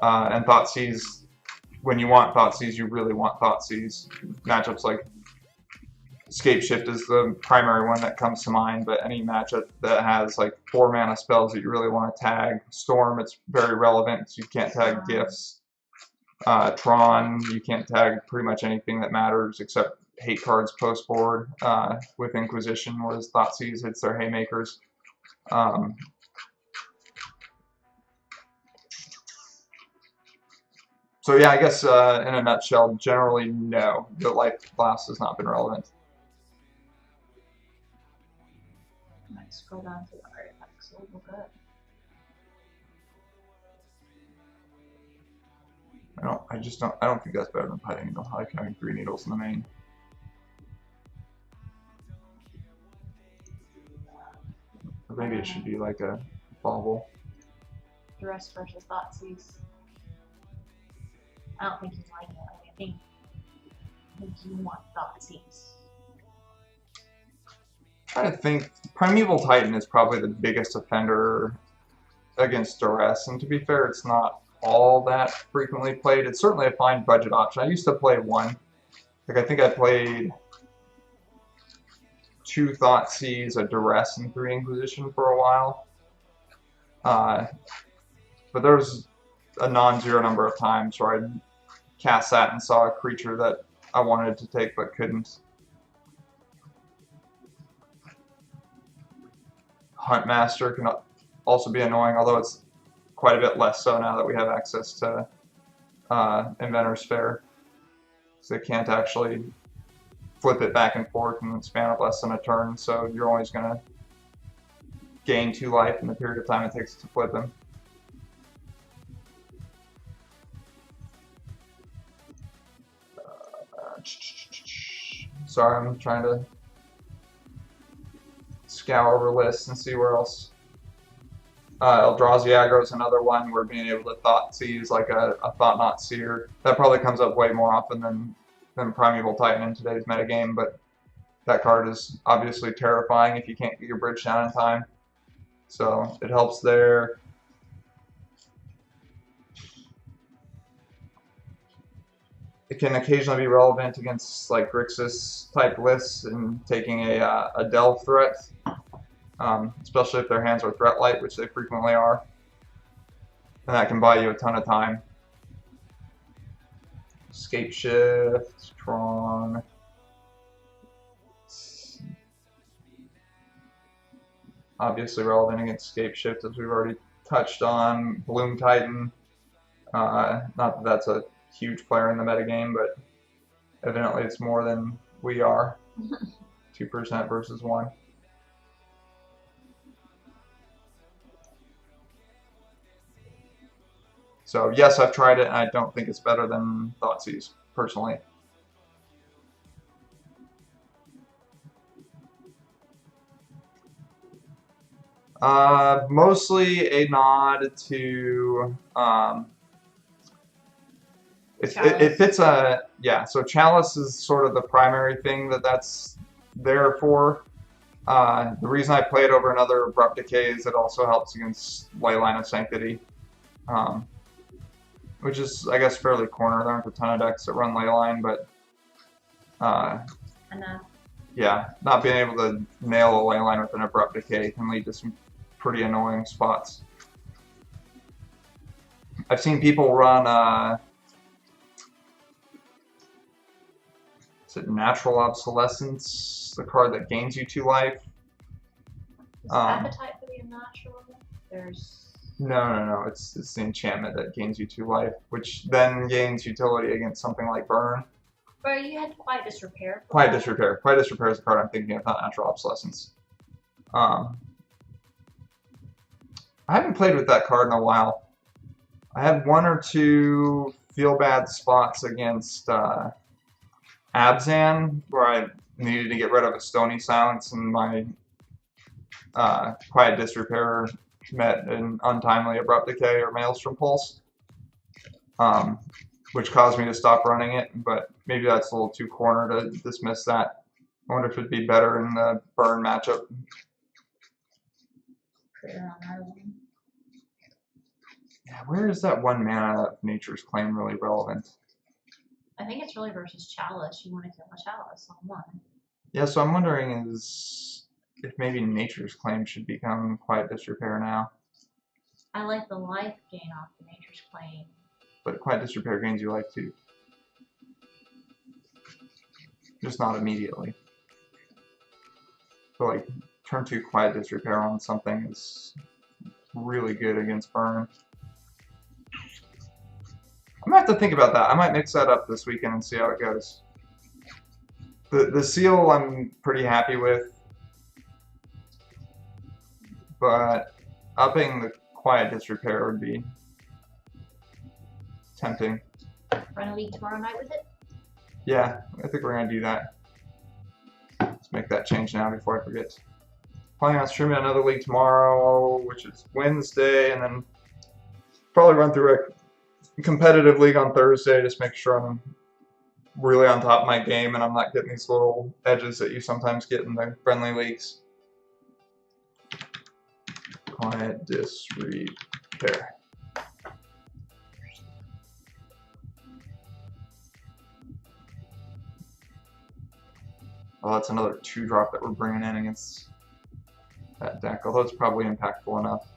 And Thoughtseize, when you want Thoughtseize, you really want Thoughtseize. Matchups like Scape Shift is the primary one that comes to mind, but any matchup that has like 4 mana spells that you really want to tag. Storm, it's very relevant, so you can't tag gifts. Tron, you can't tag pretty much anything that matters except hate cards post board with Inquisition, whereas Thoughtseize hits their haymakers. So yeah, I guess in a nutshell, generally no, the life loss has not been relevant. I might scroll down to the artifacts a little bit. I don't think that's better than Putty Needle. I like having 3 needles in the main. Or maybe it should be like a bauble. Duress versus Thoughtseize. I don't think he's like it. I think you want Thoughtseize. Trying to think. Primeval Titan is probably the biggest offender against Duress, and to be fair, it's not all that frequently played. It's certainly a fine budget option. I used to play 1. Like I think I played 2 Thoughtseize, a Duress, and 3 Inquisition for a while. But there was a non-zero number of times where I cast that and saw a creature that I wanted to take but couldn't. Huntmaster can also be annoying, although it's quite a bit less so now that we have access to Inventor's Fair. So they can't actually flip it back and forth in the span of less than a turn, so you're always going to gain 2 life in the period of time it takes to flip him. Sorry, I'm trying to scour over lists and see where else. Eldrazi Aggro is another one where being able to Thoughtseize like a Thought-Knot Seer. That probably comes up way more often than Primeval Titan in today's metagame, but that card is obviously terrifying if you can't get your bridge down in time. So it helps there. It can occasionally be relevant against like Grixis type lists and taking a Delve threat, especially if their hands are threat light, which they frequently are. And that can buy you a ton of time. Escape Shift, Strong. Obviously relevant against Escape Shift, as we've already touched on. Bloom Titan. Not that that's a huge player in the metagame, but evidently it's more than we are. 2% versus 1. So yes, I've tried it, and I don't think it's better than Thoughtseize, personally. Mostly a nod to it fits a so Chalice is sort of the primary thing that's there for. The reason I play it over another Abrupt Decay is it also helps against Leyline of Sanctity, which is, I guess, fairly corner. There aren't a ton of decks that run Leyline, but yeah, not being able to nail a Leyline with an Abrupt Decay can lead to some pretty annoying spots. I've seen people run is it Natural Obsolescence, the card that gains you 2 life? Is Appetite for the Unnatural? No. It's the enchantment that gains you 2 life, which then gains utility against something like Burn. But you had Quiet Disrepair. Quiet Disrepair. Quiet Disrepair is the card I'm thinking of, not Natural Obsolescence. I haven't played with that card in a while. I had 1 or 2 feel bad spots against Abzan where I needed to get rid of a Stony Silence, and my Quiet Disrepair met an untimely Abrupt Decay or Maelstrom Pulse, which caused me to stop running it, but maybe that's a little too corner to dismiss that. I wonder if it'd be better in the Burn matchup. Yeah, where is that 1 mana of Nature's Claim really relevant? I think it's really versus Chalice. You want to kill a Chalice on 1. Yeah, so I'm wondering if maybe Nature's Claim should become Quiet Disrepair now. I like the life gain off the Nature's Claim. But Quiet Disrepair gains you life too. Just not immediately. So like, turn 2 Quiet Disrepair on something is really good against Burn. I'm gonna have to think about that. I might mix that up this weekend and see how it goes. The seal I'm pretty happy with, but upping the Quiet Disrepair would be tempting. Run a league tomorrow night with it? Yeah, I think we're gonna do that. Let's make that change now before I forget. Planning on streaming another league tomorrow, which is Wednesday, and then probably run through a competitive league on Thursday, just make sure I'm really on top of my game and I'm not getting these little edges that you sometimes get in the friendly leagues. Quiet Disrepair. Well, that's another 2-drop that we're bringing in against that deck, although it's probably impactful enough.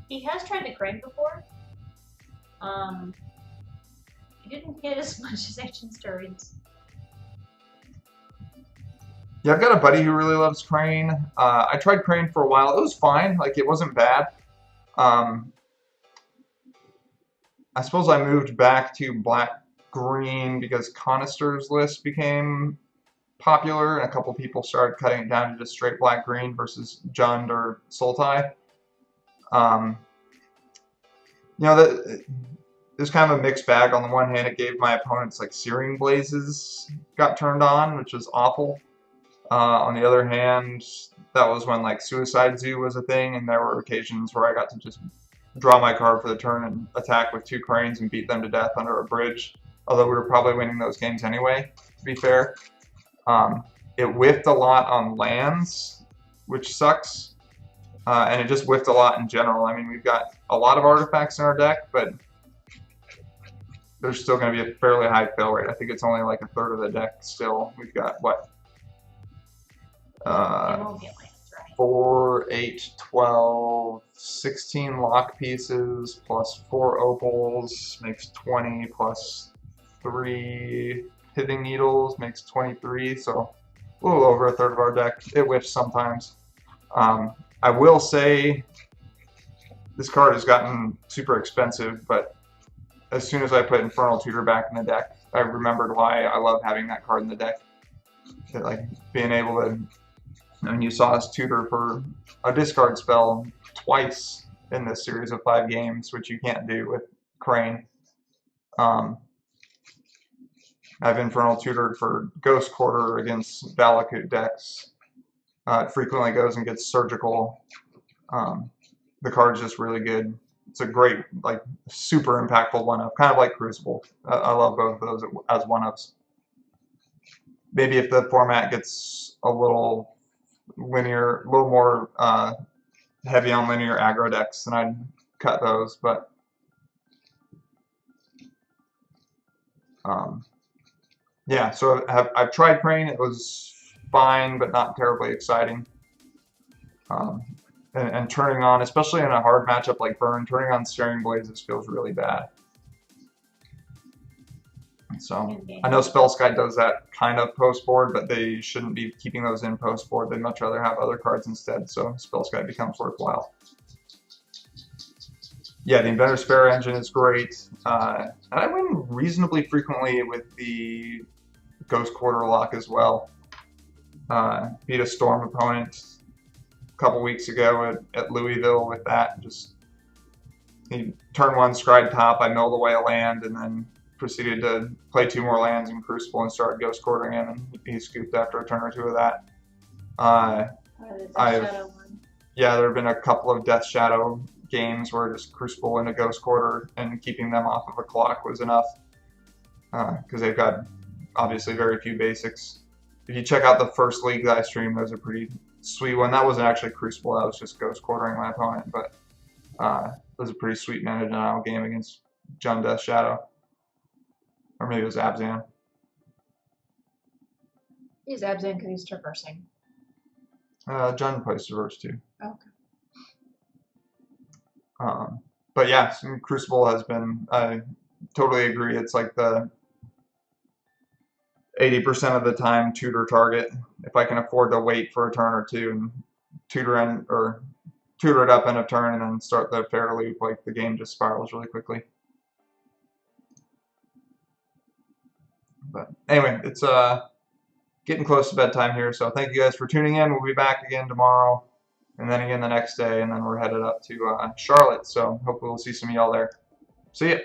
He has tried to Crane before. He didn't hit as much as Ancient Stirrings. Yeah, I've got a buddy who really loves Crane. I tried Crane for a while. It was fine. Like, it wasn't bad. I suppose I moved back to black-green because Conister's list became popular, and a couple people started cutting it down to just straight black-green versus Jund or Sultai. You know, there's kind of a mixed bag. On the one hand, it gave my opponents like Searing Blazes got turned on, which was awful. On the other hand, that was when like Suicide Zoo was a thing, and there were occasions where I got to just draw my card for the turn and attack with 2 Cranes and beat them to death under a bridge. Although we were probably winning those games anyway, to be fair. It whiffed a lot on lands, which sucks. And it just whiffed a lot in general. I mean, we've got a lot of artifacts in our deck, but there's still going to be a fairly high fail rate. I think it's only like 1/3 of the deck still. We've got, what? It won't get lands, right? 4, 8, 12, 16 lock pieces plus 4 opals makes 20 plus 3 hitting needles makes 23, so a little over a third of our deck. It whiffs sometimes. I will say this card has gotten super expensive, but as soon as I put Infernal Tutor back in the deck, I remembered why I love having that card in the deck. Like being able to, I mean, you saw us tutor for a discard spell twice in this series of 5 games, which you can't do with Crane. I've Infernal Tutored for Ghost Quarter against Valakut decks. It frequently goes and gets Surgical. The card's just really good. It's a great, like, super impactful one-up, kind of like Crucible. I love both of those as one-ups. Maybe if the format gets a little linear, a little more heavy on linear aggro decks, then I'd cut those. But yeah, so I've tried Crane. It was fine, but not terribly exciting. And turning on, especially in a hard matchup like Burn, turning on Searing Blazes feels really bad. So I know Spellskite does that kind of post board, but they shouldn't be keeping those in post board. They'd much rather have other cards instead, so Spellskite becomes worthwhile. Yeah, the Inventor Spare Engine is great. And I win reasonably frequently with the Ghost Quarter lock as well. Beat a Storm opponent a couple weeks ago at Louisville with that. Just he turn 1 scryed top, I milled away a land, and then proceeded to play 2 more lands in Crucible and started Ghost Quartering in, and he scooped after a turn or 2 of that. Yeah, there have been a couple of Death Shadow games where just Crucible and a Ghost Quarter and keeping them off of a clock was enough, because they've got obviously very few basics. If you check out the first league that I streamed, there's a pretty sweet one. That wasn't actually Crucible, that was just Ghost Quartering my opponent, but it was a pretty sweet mana denial game against Jund Death Shadow. Or maybe it was Abzan. He's Abzan because he's traversing. Jund plays Traverse too. Okay. But yeah, Crucible has been, I totally agree, it's like the 80% of the time tutor target. If I can afford to wait for a turn or 2 and tutor it up end of turn and then start the fair loop, like the game just spirals really quickly. But anyway, it's getting close to bedtime here, so thank you guys for tuning in. We'll be back again tomorrow, and then again the next day, and then we're headed up to Charlotte, so hopefully we'll see some of y'all there. See ya!